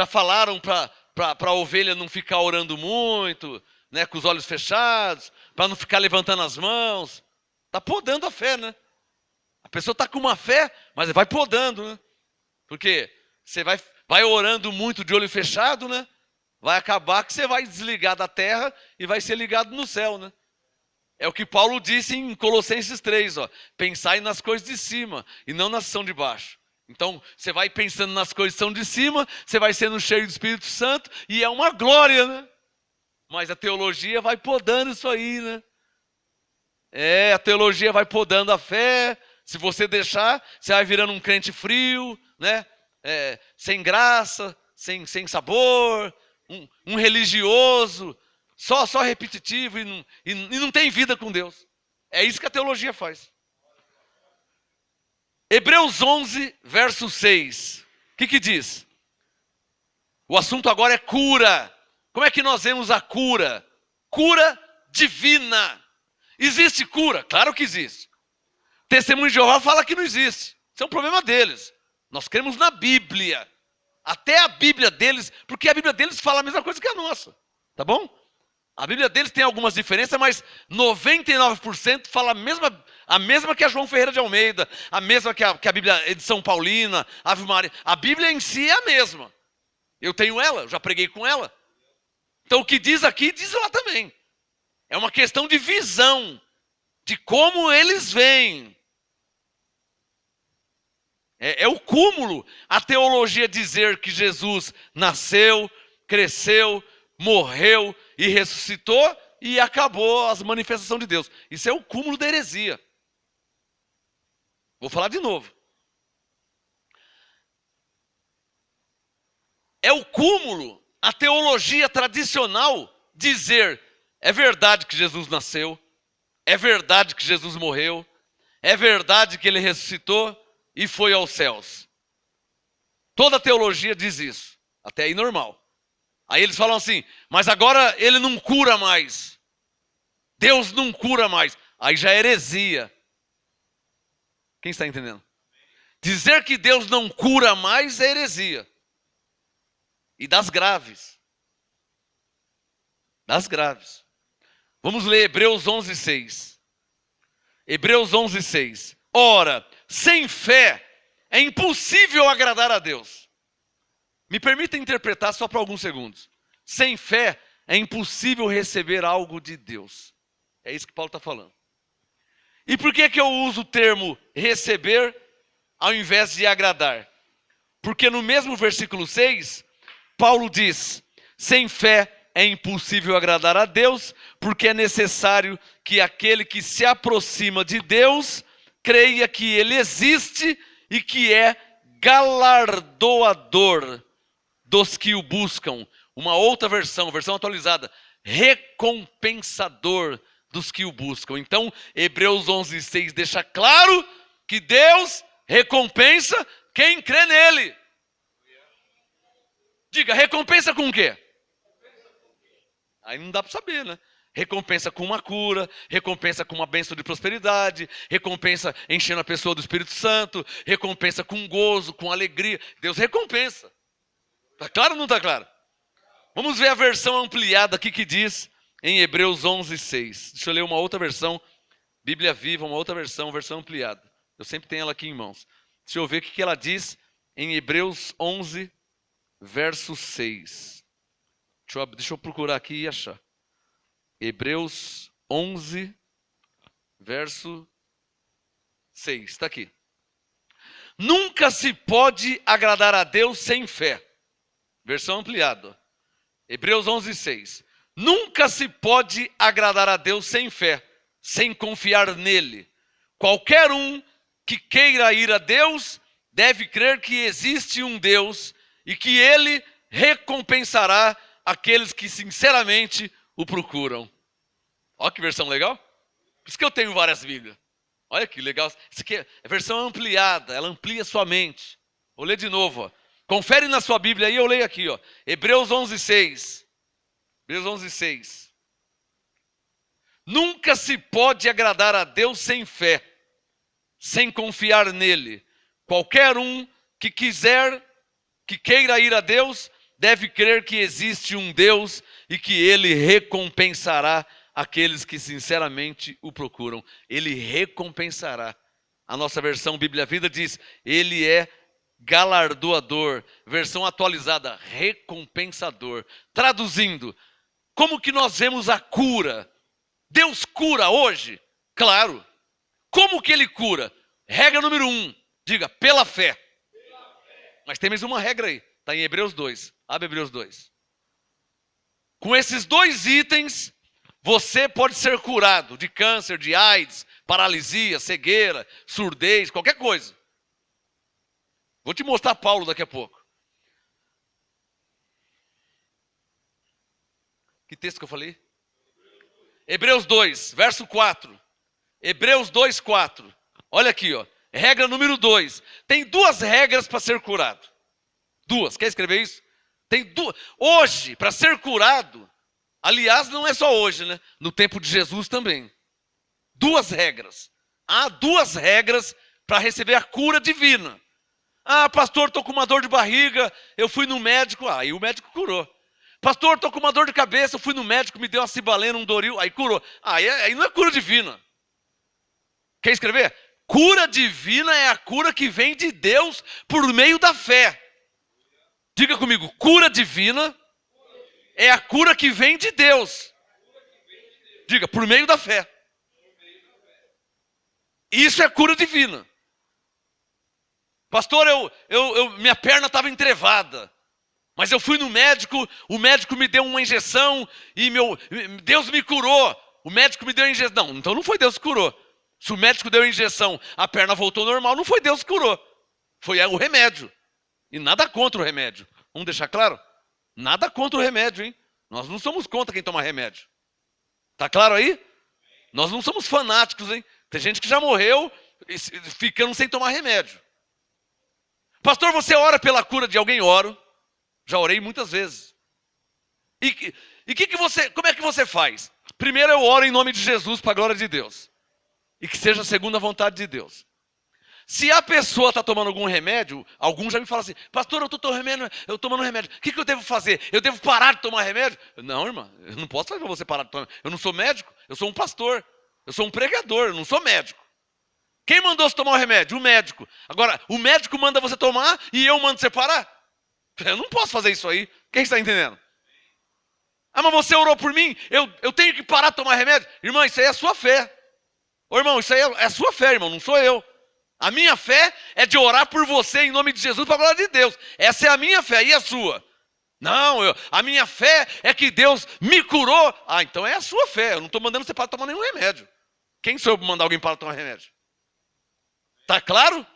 falaram para a ovelha não ficar orando muito, né, com os olhos fechados, para não ficar levantando as mãos. Está podando a fé, né? A pessoa está com uma fé, mas vai podando, né? Porque você vai orando muito de olho fechado, né? Vai acabar que você vai desligar da terra e vai ser ligado no céu, né? É o que Paulo disse em Colossenses 3, pensai nas coisas de cima e não nas que são de baixo. Então, você vai pensando nas coisas que são de cima, você vai sendo cheio do Espírito Santo e é uma glória, né? Mas a teologia vai podando isso aí, né? A teologia vai podando a fé. Se você deixar, você vai virando um crente frio, né? Sem graça, sem sabor, um religioso, só repetitivo e não tem vida com Deus. É isso que a teologia faz. Hebreus 11, verso 6. O que diz? O assunto agora é cura. Como é que nós vemos a cura? Cura divina. Existe cura? Claro que existe. Testemunho de Jeová fala que não existe. Isso é um problema deles. Nós cremos na Bíblia. Até a Bíblia deles, porque a Bíblia deles fala a mesma coisa que a nossa. Tá bom? A Bíblia deles tem algumas diferenças, mas 99% fala a mesma que a João Ferreira de Almeida, a mesma que a Bíblia edição Paulina, Ave Maria. A Bíblia em si é a mesma. Eu tenho ela, eu já preguei com ela. Então o que diz aqui, diz lá também. É uma questão de visão, de como eles veem. É o cúmulo a teologia dizer que Jesus nasceu, cresceu, morreu e ressuscitou e acabou as manifestações de Deus. Isso é o cúmulo da heresia. Vou falar de novo. É o cúmulo, a teologia tradicional dizer: é verdade que Jesus nasceu, é verdade que Jesus morreu, é verdade que ele ressuscitou e foi aos céus. Toda a teologia diz isso, até aí normal. Aí eles falam assim: mas agora ele não cura mais. Deus não cura mais. Aí já é heresia. Quem está entendendo? Dizer que Deus não cura mais é heresia. E das graves. Das graves. Vamos ler Hebreus 11:6. Hebreus 11:6. Ora, sem fé é impossível agradar a Deus. Me permita interpretar só por alguns segundos. Sem fé é impossível receber algo de Deus. É isso que Paulo está falando. E por que eu uso o termo receber ao invés de agradar? Porque no mesmo versículo 6, Paulo diz: sem fé é impossível agradar a Deus, porque é necessário que aquele que se aproxima de Deus creia que Ele existe e que é galardoador dos que o buscam. Uma outra versão atualizada: recompensador dos que o buscam. Então, Hebreus 11:6 deixa claro que Deus recompensa quem crê nele. Diga, recompensa com o quê? Aí não dá para saber, né? Recompensa com uma cura, recompensa com uma bênção de prosperidade, recompensa enchendo a pessoa do Espírito Santo, recompensa com gozo, com alegria. Deus recompensa. Está claro ou não está claro? Vamos ver a versão ampliada aqui que diz em Hebreus 11:6. Deixa eu ler uma outra versão, Bíblia Viva, uma outra versão ampliada. Eu sempre tenho ela aqui em mãos. Deixa eu ver o que ela diz em Hebreus 11, verso 6. Deixa eu procurar aqui e achar. Hebreus 11, verso 6. Está aqui. Nunca se pode agradar a Deus sem fé. Versão ampliada. Hebreus 11:6. Nunca se pode agradar a Deus sem fé, sem confiar nele. Qualquer um que queira ir a Deus deve crer que existe um Deus e que ele recompensará aqueles que sinceramente o procuram. Olha que versão legal. Por isso que eu tenho várias Bíblias. Olha que legal. Isso aqui é a versão ampliada, ela amplia sua mente. Vou ler de novo. Ó. Confere na sua Bíblia aí, eu leio aqui. Ó. Hebreus 11:6. Hebreus 11:6. Nunca se pode agradar a Deus sem fé, sem confiar nele. Qualquer um que queira ir a Deus, deve crer que existe um Deus e que ele recompensará aqueles que sinceramente o procuram. Ele recompensará. A nossa versão Bíblia Vida diz: ele é galardoador. Versão atualizada: recompensador. Traduzindo, como que nós vemos a cura? Deus cura hoje? Claro. Como que ele cura? Regra número 1, diga, pela fé. Mas tem mais uma regra aí, está em Hebreus 2. Abre Hebreus 2. Com esses dois itens, você pode ser curado de câncer, de AIDS, paralisia, cegueira, surdez, qualquer coisa. Vou te mostrar Paulo daqui a pouco. Que texto que eu falei? Hebreus 2, verso 4. Hebreus 2, 4. Olha aqui, ó. Regra número 2. Tem duas regras para ser curado. Duas. Quer escrever isso? Tem duas. Hoje, para ser curado, aliás, não é só hoje, né? No tempo de Jesus também. Duas regras. Há duas regras para receber a cura divina. Ah, pastor, estou com uma dor de barriga, eu fui no médico, aí o médico curou. Pastor, estou com uma dor de cabeça, eu fui no médico, me deu uma cibalena, um Doril, aí curou. Aí não é cura divina. Quer escrever? Cura divina é a cura que vem de Deus por meio da fé. Diga comigo, cura divina é a cura que vem de Deus. Diga, por meio da fé. Isso é cura divina. Pastor, minha perna estava entrevada. Mas eu fui no médico, o médico me deu uma injeção e Deus me curou. O médico me deu a injeção. Não, então não foi Deus que curou. Se o médico deu a injeção, a perna voltou normal, não foi Deus que curou. Foi o remédio. E nada contra o remédio. Vamos deixar claro? Nada contra o remédio, hein? Nós não somos contra quem toma remédio. Tá claro aí? Nós não somos fanáticos, hein? Tem gente que já morreu ficando sem tomar remédio. Pastor, você ora pela cura de alguém? Oro. Já orei muitas vezes. Como é que você faz? Primeiro eu oro em nome de Jesus para a glória de Deus. E que seja segundo a vontade de Deus. Se a pessoa está tomando algum remédio, alguns já me falam assim, pastor, eu estou tomando remédio. O que eu devo fazer? Eu devo parar de tomar remédio? Não, irmã, eu não posso fazer para você parar de tomar. Eu não sou médico, eu sou um pastor. Eu sou um pregador, eu não sou médico. Quem mandou você tomar o remédio? O médico. Agora, o médico manda você tomar e eu mando você parar? Eu não posso fazer isso aí. Quem está entendendo? Ah, mas você orou por mim? Eu tenho que parar de tomar remédio? Irmão, isso aí é a sua fé. Ô irmão, isso aí é a sua fé, irmão, não sou eu. A minha fé é de orar por você em nome de Jesus para a glória de Deus. Essa é a minha fé e a sua. Não, a minha fé é que Deus me curou. Ah, então é a sua fé. Eu não estou mandando você parar de tomar nenhum remédio. Quem sou eu para mandar alguém parar de tomar remédio? Tá claro?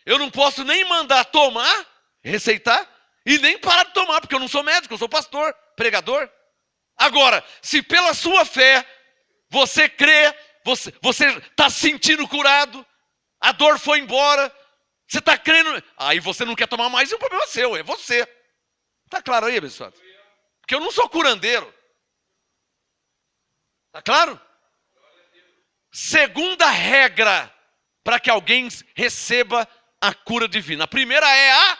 Eu não posso nem mandar tomar, receitar, e nem parar de tomar, porque eu não sou médico, eu sou pastor, pregador. Agora, se pela sua fé, você crê, você está se sentindo curado, a dor foi embora, você está crendo, aí você não quer tomar mais, e o problema é seu, é você. Tá claro aí, abençoado? Porque eu não sou curandeiro. Tá claro? Segunda regra para que alguém receba a cura divina. A primeira é a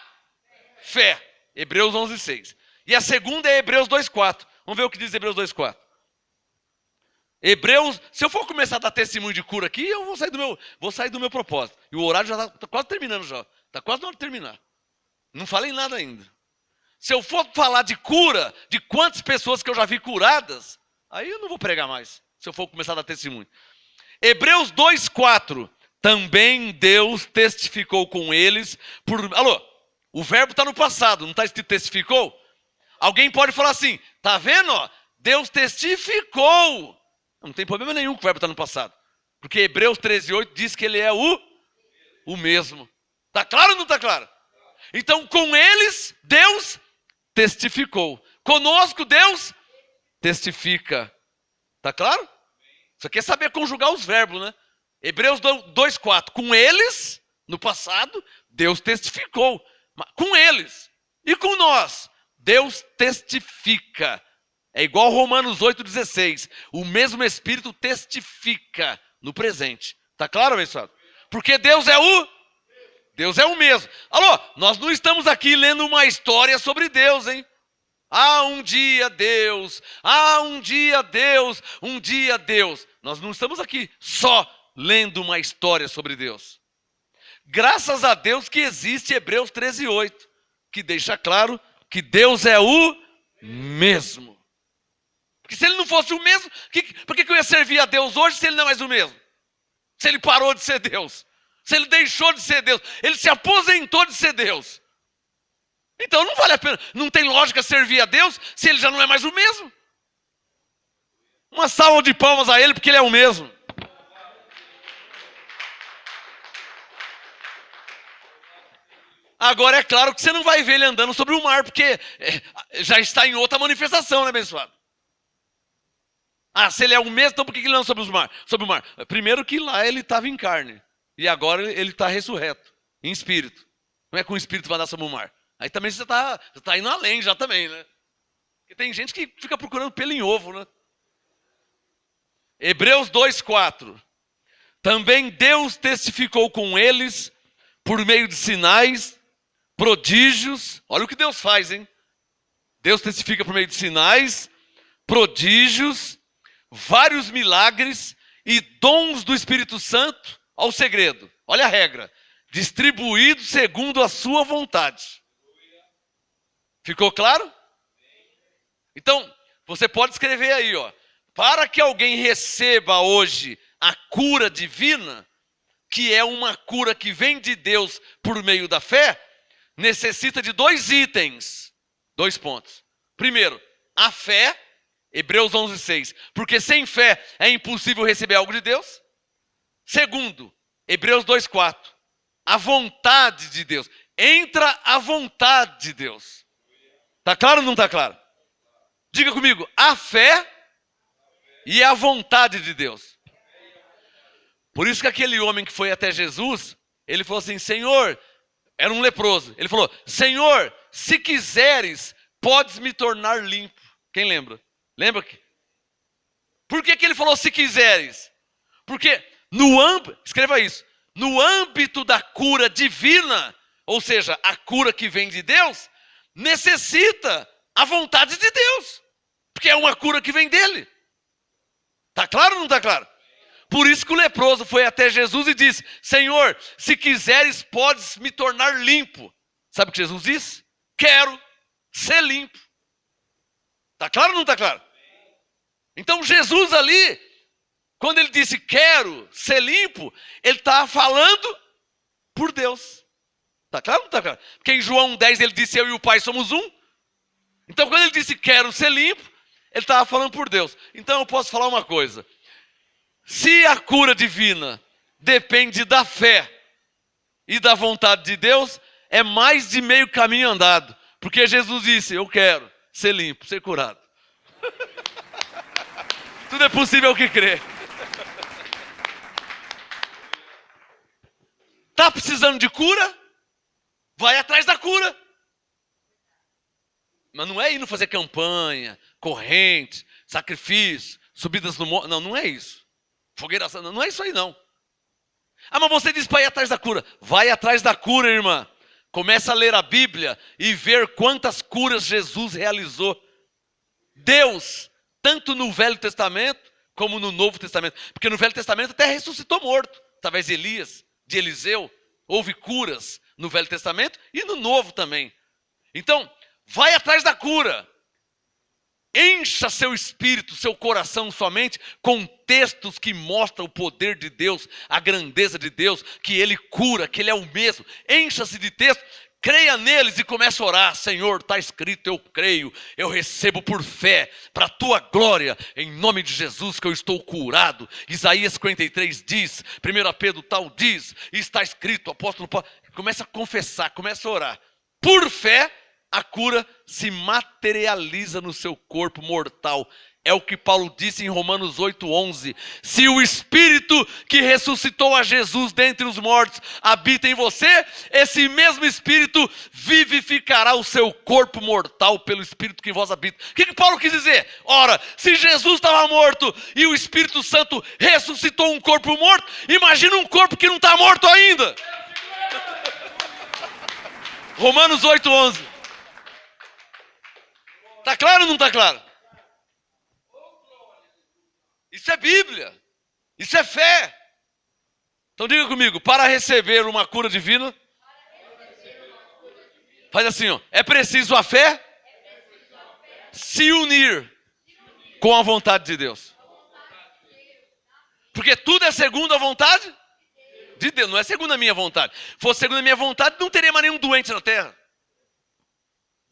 fé. Hebreus 11:6. E a segunda é Hebreus 2:4. Vamos ver o que diz Hebreus 2:4. Hebreus, se eu for começar a dar testemunho de cura aqui, eu vou sair do meu propósito. E o horário já está quase terminando já. Está quase na hora de terminar. Não falei nada ainda. Se eu for falar de cura, de quantas pessoas que eu já vi curadas, aí eu não vou pregar mais. Se eu for começar a dar testemunho. Hebreus 2:4. Também Deus testificou com eles por... Alô, o verbo está no passado, não está escrito testificou? Alguém pode falar assim, tá vendo? Ó, Deus testificou. Não tem problema nenhum que o verbo está no passado. Porque Hebreus 13:8 diz que ele é o mesmo. Está claro ou não está claro? Então com eles, Deus testificou. Conosco, Deus testifica. Está claro? Você quer saber conjugar os verbos, né? Hebreus 2:4. Com eles, no passado, Deus testificou. Com eles. E com nós, Deus testifica. É igual Romanos 8:16. O mesmo Espírito testifica no presente. Está claro, abençoado? Porque Deus é o mesmo. Alô, nós não estamos aqui lendo uma história sobre Deus, hein? Ah, um dia Deus. Ah, um dia Deus. Um dia Deus. Nós não estamos aqui só lendo uma história sobre Deus. Graças a Deus que existe Hebreus 13:8, que deixa claro que Deus é o mesmo. Porque se ele não fosse o mesmo, por que eu ia servir a Deus hoje se ele não é mais o mesmo? Se ele parou de ser Deus, se ele deixou de ser Deus, ele se aposentou de ser Deus. Então não vale a pena, não tem lógica servir a Deus se ele já não é mais o mesmo. Uma salva de palmas a ele porque ele é o mesmo. Agora é claro que você não vai ver ele andando sobre o mar, porque já está em outra manifestação, né, abençoado? Ah, se ele é o mesmo, então por que ele anda sobre o mar? Primeiro que lá ele estava em carne, e agora ele está ressurreto, em espírito. Como é que o espírito vai andar sobre o mar? Aí também você está indo além já também, né? Porque tem gente que fica procurando pelo em ovo, né? Hebreus 2:4. Também Deus testificou com eles por meio de sinais, prodígios. Olha o que Deus faz, hein? Deus testifica por meio de sinais, prodígios, vários milagres e dons do Espírito Santo. Olha o segredo, olha a regra. Distribuídos segundo a sua vontade. Ficou claro? Então, você pode escrever aí, ó. Para que alguém receba hoje a cura divina, que é uma cura que vem de Deus por meio da fé, necessita de 2 itens. 2 pontos. Primeiro, a fé, Hebreus 11:6. Porque sem fé é impossível receber algo de Deus. Segundo, Hebreus 2:4. A vontade de Deus. Entra a vontade de Deus. Está claro ou não está claro? Diga comigo, a fé e a vontade de Deus. Por isso que aquele homem que foi até Jesus, ele falou assim, Senhor, era um leproso. Ele falou, Senhor, se quiseres, podes me tornar limpo. Quem lembra? Lembra? Por que ele falou se quiseres? Porque escreva isso, no âmbito da cura divina, ou seja, a cura que vem de Deus, necessita a vontade de Deus. Porque é uma cura que vem dele. Está claro ou não está claro? Por isso que o leproso foi até Jesus e disse, Senhor, se quiseres, podes me tornar limpo. Sabe o que Jesus disse? Quero ser limpo. Está claro ou não está claro? Então Jesus ali, quando ele disse quero ser limpo, ele estava falando por Deus. Está claro ou não está claro? Porque em João 10 ele disse eu e o Pai somos um. Então quando ele disse quero ser limpo, ele estava falando por Deus. Então eu posso falar uma coisa. Se a cura divina depende da fé e da vontade de Deus, é mais de meio caminho andado. Porque Jesus disse, eu quero ser limpo, ser curado. Tudo é possível ao que crê. Está precisando de cura? Vai atrás da cura. Mas não é indo fazer campanha, corrente, sacrifício, subidas no monte. Não, não é isso. Fogueira santa, não é isso aí não. Ah, mas você diz para ir atrás da cura. Vai atrás da cura, irmã. Começa a ler a Bíblia e ver quantas curas Jesus realizou. Deus, tanto no Velho Testamento como no Novo Testamento. Porque no Velho Testamento até ressuscitou morto. Através de Elias, de Eliseu. Houve curas no Velho Testamento e no Novo também. Então, vai atrás da cura. Encha seu espírito, seu coração, sua mente com textos que mostram o poder de Deus, a grandeza de Deus, que Ele cura, que Ele é o mesmo. Encha-se de textos, creia neles e comece a orar. Senhor, está escrito, eu creio, eu recebo por fé, para a Tua glória, em nome de Jesus que eu estou curado. Isaías 53 diz, 1 Pedro tal diz, e está escrito, apóstolo Paulo, começa a confessar, começa a orar. Por fé, a cura se materializa no seu corpo mortal. É o que Paulo disse em Romanos 8:11. Se o Espírito que ressuscitou a Jesus dentre os mortos habita em você, esse mesmo Espírito vivificará o seu corpo mortal pelo Espírito que em vós habita. O que Paulo quis dizer? Ora, se Jesus estava morto e o Espírito Santo ressuscitou um corpo morto, imagina um corpo que não está morto ainda. Romanos 8:11. Está claro ou não está claro? Isso é Bíblia. Isso é fé. Então diga comigo, para receber uma cura divina, faz assim, ó, é preciso a fé se unir com a vontade de Deus. Porque tudo é segundo a vontade de Deus, não é segundo a minha vontade. Se fosse segundo a minha vontade, não teria mais nenhum doente na terra.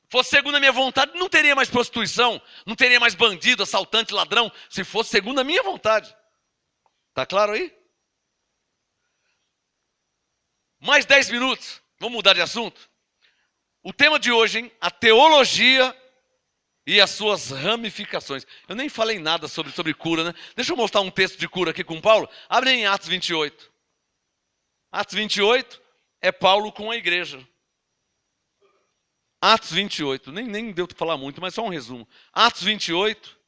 Fosse segundo a minha vontade, não teria mais prostituição, não teria mais bandido, assaltante, ladrão, se fosse segundo a minha vontade. Está claro aí? Mais 10 minutos, vamos mudar de assunto. O tema de hoje, hein? A teologia e as suas ramificações. Eu nem falei nada sobre cura, né? Deixa eu mostrar um texto de cura aqui com Paulo. Abre em Atos 28. Atos 28 é Paulo com a igreja. Atos 28, nem deu para falar muito, mas só um resumo. Atos 28,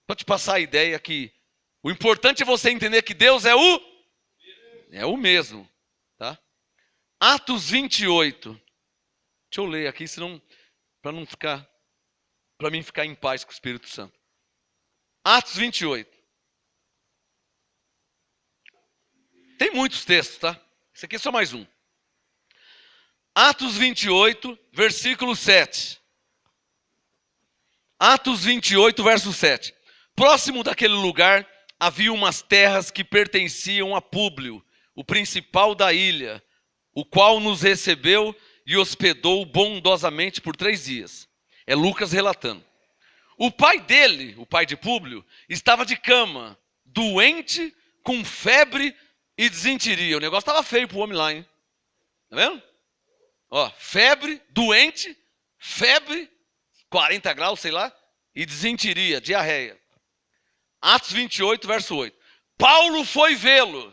para te passar a ideia que o importante é você entender que Deus é o mesmo, tá? Atos 28. Deixa eu ler aqui, senão para mim ficar em paz com o Espírito Santo. Atos 28. Tem muitos textos, tá? Esse aqui é só mais um. Atos 28, versículo 7. Atos 28, verso 7. Próximo daquele lugar, havia umas terras que pertenciam a Públio, o principal da ilha, o qual nos recebeu e hospedou bondosamente por 3 dias. É Lucas relatando. O pai dele, o pai de Públio, estava de cama, doente, com febre e desinteria. O negócio estava feio para o homem lá, hein? Tá vendo? Ó, febre, doente, febre 40 graus, sei lá, e desentiria, diarreia. Atos 28, verso 8. Paulo foi vê-lo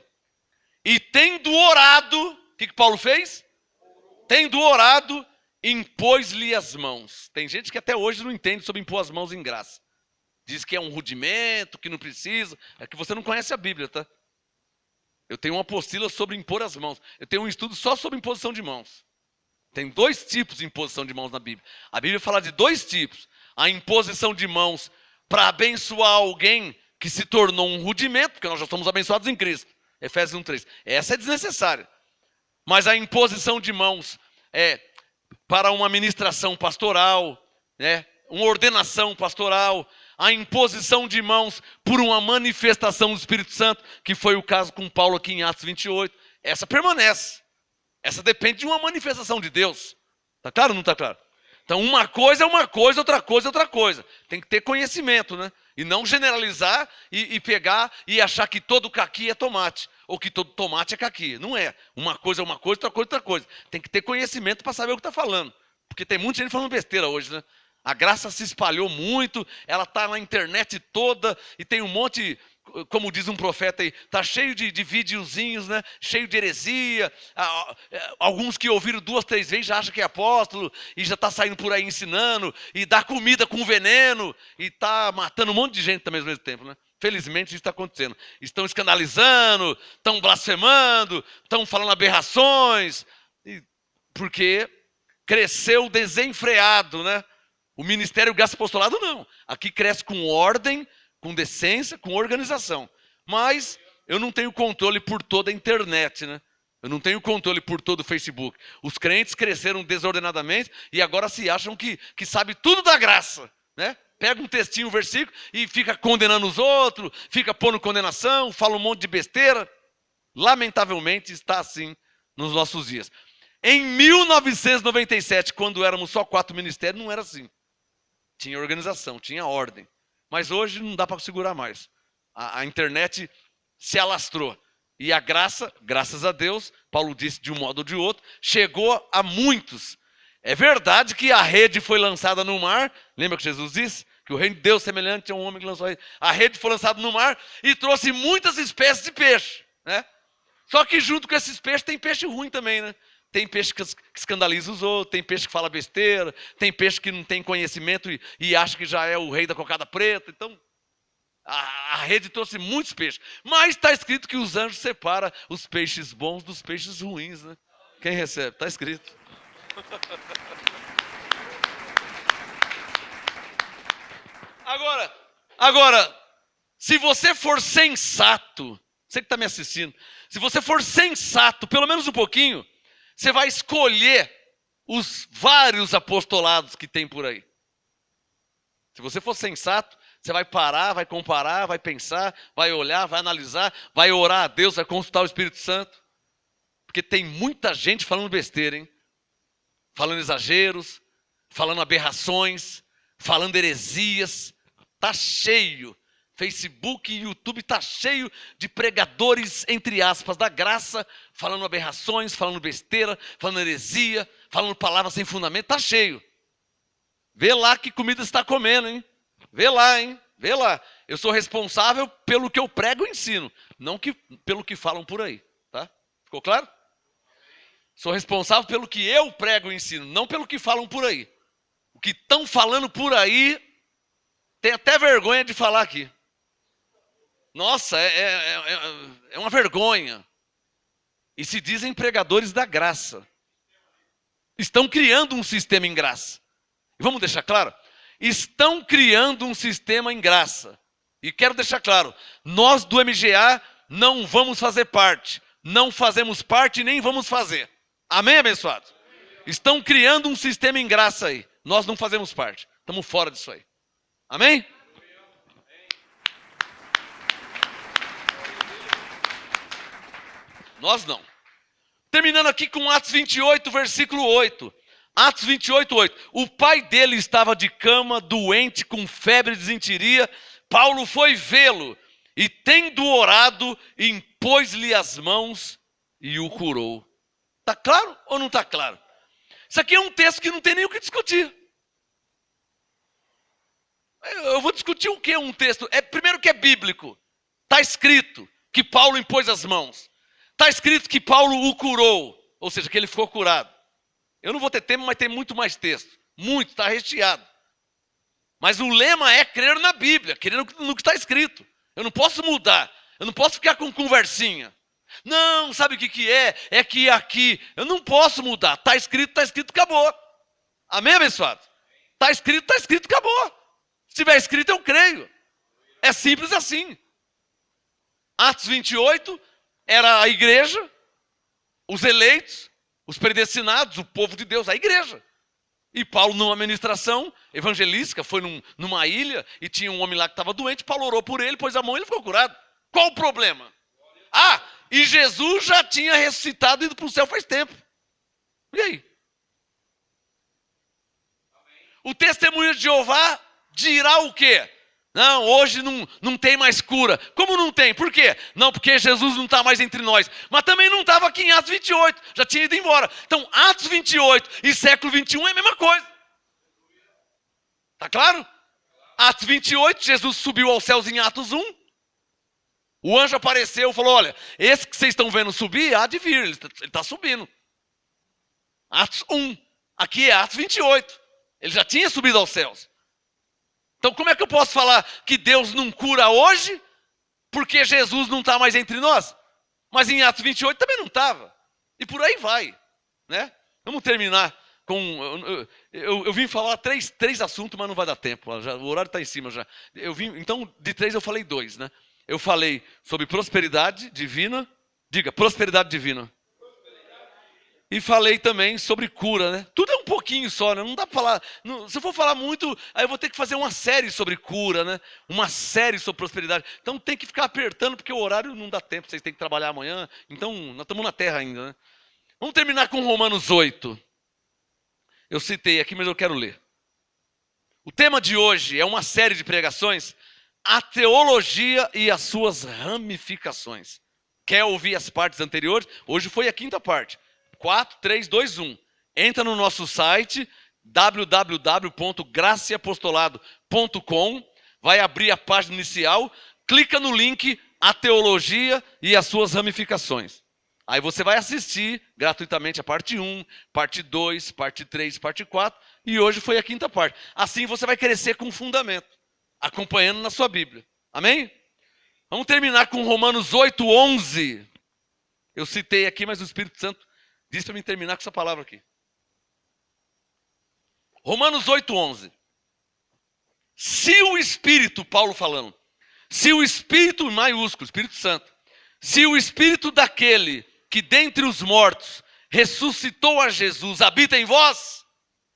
e tendo orado, o que Paulo fez? Tendo orado, impôs-lhe as mãos. Tem gente que até hoje não entende sobre impor as mãos em graça. Diz que é um rudimento, que não precisa. É que você não conhece a Bíblia, tá? Eu tenho uma apostila sobre impor as mãos. Eu tenho um estudo só sobre imposição de mãos. Tem 2 tipos de imposição de mãos na Bíblia. A Bíblia fala de 2 tipos. A imposição de mãos para abençoar alguém que se tornou um rudimento, porque nós já somos abençoados em Cristo. Efésios 1:3. Essa é desnecessária. Mas a imposição de mãos é para uma ministração pastoral, né? Uma ordenação pastoral, a imposição de mãos por uma manifestação do Espírito Santo, que foi o caso com Paulo aqui em Atos 28. Essa permanece. Essa depende de uma manifestação de Deus. Está claro ou não está claro? Então, uma coisa é uma coisa, outra coisa é outra coisa. Tem que ter conhecimento, né? E não generalizar e pegar e achar que todo caqui é tomate. Ou que todo tomate é caqui. Não é. Uma coisa é uma coisa, outra coisa é outra coisa. Tem que ter conhecimento para saber o que está falando. Porque tem muita gente falando besteira hoje, né? A graça se espalhou muito, ela está na internet toda, e tem um monte, como diz um profeta aí, está cheio de videozinhos, né? Cheio de heresia. Alguns que ouviram 2, 3 vezes já acham que é apóstolo, e já está saindo por aí ensinando, e dá comida com veneno, e está matando um monte de gente também ao mesmo tempo, né? Felizmente isso está acontecendo. Estão escandalizando, estão blasfemando, estão falando aberrações, porque cresceu desenfreado, né? O ministério gasto apostolado não. Aqui cresce com ordem, com decência, com organização. Mas eu não tenho controle por toda a internet, né? Eu não tenho controle por todo o Facebook. Os crentes cresceram desordenadamente e agora se acham que sabe tudo da graça, né? Pega um textinho, um versículo e fica condenando os outros, fica pondo condenação, fala um monte de besteira. Lamentavelmente está assim nos nossos dias. Em 1997, quando éramos só 4 ministérios, não era assim. Tinha organização, tinha ordem. Mas hoje não dá para segurar mais. A internet se alastrou. E a graça, graças a Deus, Paulo disse de um modo ou de outro, chegou a muitos. É verdade que a rede foi lançada no mar. Lembra que Jesus disse? Que o reino de Deus semelhante a um homem que lançou a rede. A rede foi lançada no mar e trouxe muitas espécies de peixe, né? Só que junto com esses peixes tem peixe ruim também, né? Tem peixe que escandaliza os outros, tem peixe que fala besteira, tem peixe que não tem conhecimento e acha que já é o rei da cocada preta. Então, a rede trouxe muitos peixes. Mas está escrito que os anjos separam os peixes bons dos peixes ruins, né? Quem recebe? Está escrito. Agora, se você for sensato, você que está me assistindo, se você for sensato, pelo menos um pouquinho, você vai escolher os vários apostolados que tem por aí. Se você for sensato, você vai parar, vai comparar, vai pensar, vai olhar, vai analisar, vai orar a Deus, vai consultar o Espírito Santo. Porque tem muita gente falando besteira, hein? Falando exageros, falando aberrações, falando heresias. Está cheio. Facebook e YouTube está cheio de pregadores, entre aspas, da graça, falando aberrações, falando besteira, falando heresia, falando palavras sem fundamento. Está cheio. Vê lá que comida você está comendo, hein? Vê lá, hein? Vê lá. Eu sou responsável pelo que eu prego e ensino, não pelo que falam por aí. Tá? Ficou claro? Sou responsável pelo que eu prego e ensino, não pelo que falam por aí. O que estão falando por aí, tem até vergonha de falar aqui. Nossa, é uma vergonha. E se dizem pregadores da graça. Estão criando um sistema em graça. E vamos deixar claro? Estão criando um sistema em graça. E quero deixar claro, nós do MGA não vamos fazer parte. Não fazemos parte e nem vamos fazer. Amém, abençoados? Estão criando um sistema em graça aí. Nós não fazemos parte. Estamos fora disso aí. Amém? Nós não. Terminando aqui com Atos 28, versículo 8. Atos 28, 8. O pai dele estava de cama, doente, com febre e desinteria. Paulo foi vê-lo e, tendo orado, impôs-lhe as mãos e o curou. Está claro ou não está claro? Isso aqui é um texto que não tem nem o que discutir. Eu vou discutir o que um texto? Primeiro que é bíblico. Está escrito que Paulo impôs as mãos. Está escrito que Paulo o curou. Ou seja, que ele ficou curado. Eu não vou ter tempo, mas tem muito mais texto. Muito, está recheado. Mas o lema é crer na Bíblia, crer no que está escrito. Eu não posso mudar. Eu não posso ficar com conversinha. Não, sabe o que é? É que aqui. Eu não posso mudar. Está escrito, acabou. Amém, abençoado? Está escrito, acabou. Se tiver escrito, eu creio. É simples assim. Atos 28 era a igreja, os eleitos, os predestinados, o povo de Deus, a igreja. E Paulo, numa ministração evangelística, foi numa ilha e tinha um homem lá que estava doente. Paulo orou por ele, pôs a mão e ele ficou curado. Qual o problema? E Jesus já tinha ressuscitado e ido para o céu faz tempo. E aí? O testemunho de Jeová dirá o quê? Não, hoje não tem mais cura. Como não tem? Por quê? Não, porque Jesus não está mais entre nós. Mas também não estava aqui em Atos 28. Já tinha ido embora. Então, Atos 28 e século 21 é a mesma coisa. Está claro? Atos 28, Jesus subiu aos céus em Atos 1. O anjo apareceu e falou, olha, esse que vocês estão vendo subir, há de vir, ele está subindo. Atos 1. Aqui é Atos 28. Ele já tinha subido aos céus. Então como é que eu posso falar que Deus não cura hoje, porque Jesus não está mais entre nós? Mas em Atos 28 também não estava. E por aí vai. Né? Vamos terminar com... Eu vim falar três assuntos, mas não vai dar tempo. O horário está em cima já. Então, de 3 eu falei 2. Né? Eu falei sobre prosperidade divina. Diga, prosperidade divina. E falei também sobre cura, né? Tudo é um pouquinho só, né? Não dá para falar... se eu for falar muito, aí eu vou ter que fazer uma série sobre cura, né? Uma série sobre prosperidade. Então tem que ficar apertando, porque o horário não dá tempo, vocês têm que trabalhar amanhã. Então, nós estamos na terra ainda, né? Vamos terminar com Romanos 8. Eu citei aqui, mas eu quero ler. O tema de hoje é uma série de pregações, a teologia e as suas ramificações. Quer ouvir as partes anteriores? Hoje foi a 5ª parte. 4, 3, 2, 1. Entra no nosso site www.graciaapostolado.com, vai abrir a página inicial, clica no link A Teologia e as suas ramificações. Aí você vai assistir gratuitamente a parte 1, parte 2, parte 3, parte 4, e hoje foi a 5ª parte. Assim você vai crescer com fundamento, acompanhando na sua Bíblia. Amém? Vamos terminar com Romanos 8, 11. Eu citei aqui, mas o Espírito Santo diz para mim terminar com essa palavra aqui. Romanos 8, 11. Se o Espírito, Paulo falando, se o Espírito maiúsculo, Espírito Santo, se o Espírito daquele que dentre os mortos ressuscitou a Jesus habita em vós,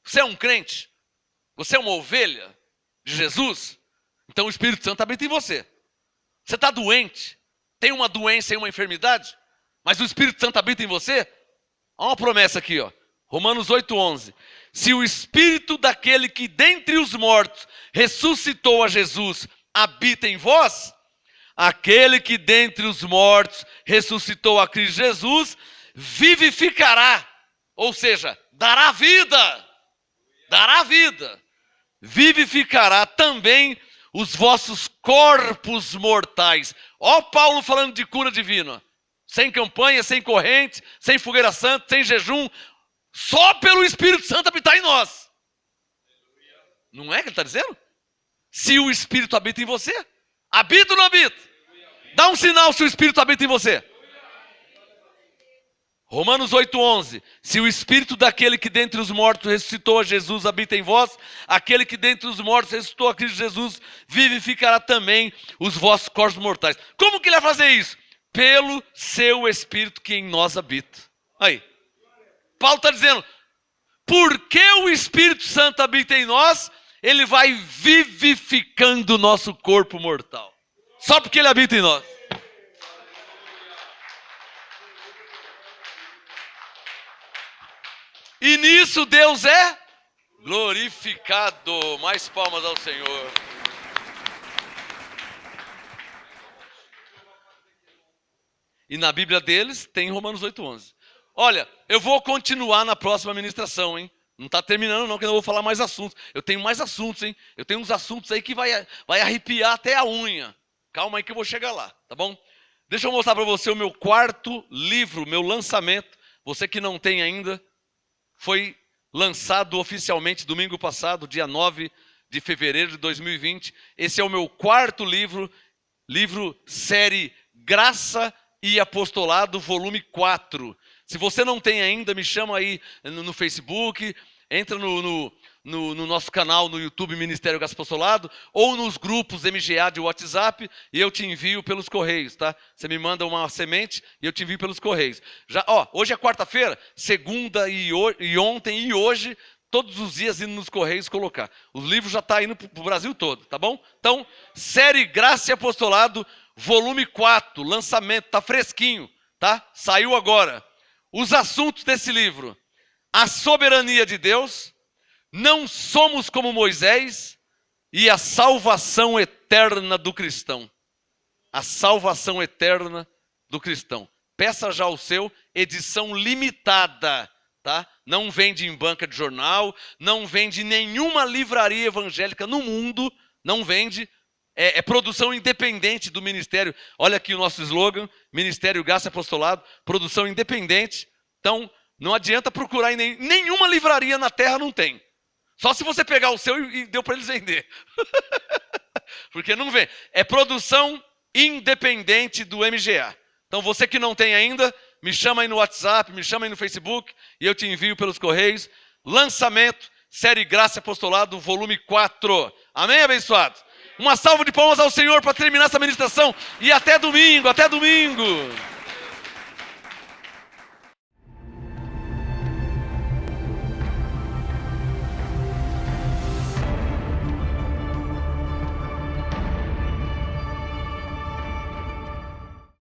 você é um crente, você é uma ovelha de Jesus, então o Espírito Santo habita em você. Você está doente, tem uma doença e uma enfermidade, mas o Espírito Santo habita em você? Olha uma promessa aqui, ó. Romanos 8, 11. Se o Espírito daquele que dentre os mortos ressuscitou a Jesus habita em vós, aquele que dentre os mortos ressuscitou a Cristo Jesus, vivificará, ou seja, dará vida, vivificará também os vossos corpos mortais. Ó Paulo falando de cura divina. Sem campanha, sem corrente, sem fogueira santa, sem jejum. Só pelo Espírito Santo habitar em nós. Não é que ele está dizendo? Se o Espírito habita em você, habita ou não habita? Dá um sinal se o Espírito habita em você. Romanos 8, 11. Se o Espírito daquele que dentre os mortos ressuscitou a Jesus habita em vós, aquele que dentre os mortos ressuscitou a Cristo Jesus vivificará também os vossos corpos mortais. Como que ele vai fazer isso? Pelo seu Espírito que em nós habita. Aí, Paulo está dizendo, porque o Espírito Santo habita em nós, ele vai vivificando o nosso corpo mortal. Só porque ele habita em nós. E nisso Deus é glorificado. Mais palmas ao Senhor. E na Bíblia deles tem Romanos 8, 11. Olha, eu vou continuar na próxima ministração, hein? Não está terminando não, que eu não vou falar mais assuntos. Eu tenho mais assuntos, hein? Eu tenho uns assuntos aí que vai arrepiar até a unha. Calma aí que eu vou chegar lá, tá bom? Deixa eu mostrar para você o meu quarto livro, meu lançamento. Você que não tem ainda, foi lançado oficialmente domingo passado, dia 9 de fevereiro de 2020. Esse é o meu quarto livro série Graça e Apostolado, volume 4. Se você não tem ainda, me chama aí no Facebook, entra no nosso canal no YouTube, Ministério Graça e Apostolado, ou nos grupos MGA de WhatsApp, e eu te envio pelos correios, tá? Você me manda uma semente e eu te envio pelos correios. Hoje é quarta-feira, segunda e ontem e hoje, todos os dias indo nos correios colocar. Os livros já estão indo para o Brasil todo, tá bom? Então, série Graça e Apostolado, volume 4, lançamento, tá fresquinho, tá? Saiu agora. Os assuntos desse livro: a soberania de Deus, não somos como Moisés e a salvação eterna do cristão. A salvação eterna do cristão. Peça já o seu, edição limitada, tá? Não vende em banca de jornal, não vende em nenhuma livraria evangélica no mundo, não vende. É produção independente do ministério. Olha aqui o nosso slogan: Ministério Graça e Apostolado, produção independente. Então, não adianta procurar em nenhuma livraria na terra, não tem. Só se você pegar o seu e deu para eles vender. Porque não vem. É produção independente do MGA. Então, você que não tem ainda, me chama aí no WhatsApp, me chama aí no Facebook e eu te envio pelos correios. Lançamento, série Graça e Apostolado, volume 4. Amém, abençoado? Uma salva de palmas ao Senhor para terminar essa ministração. E até domingo, até domingo.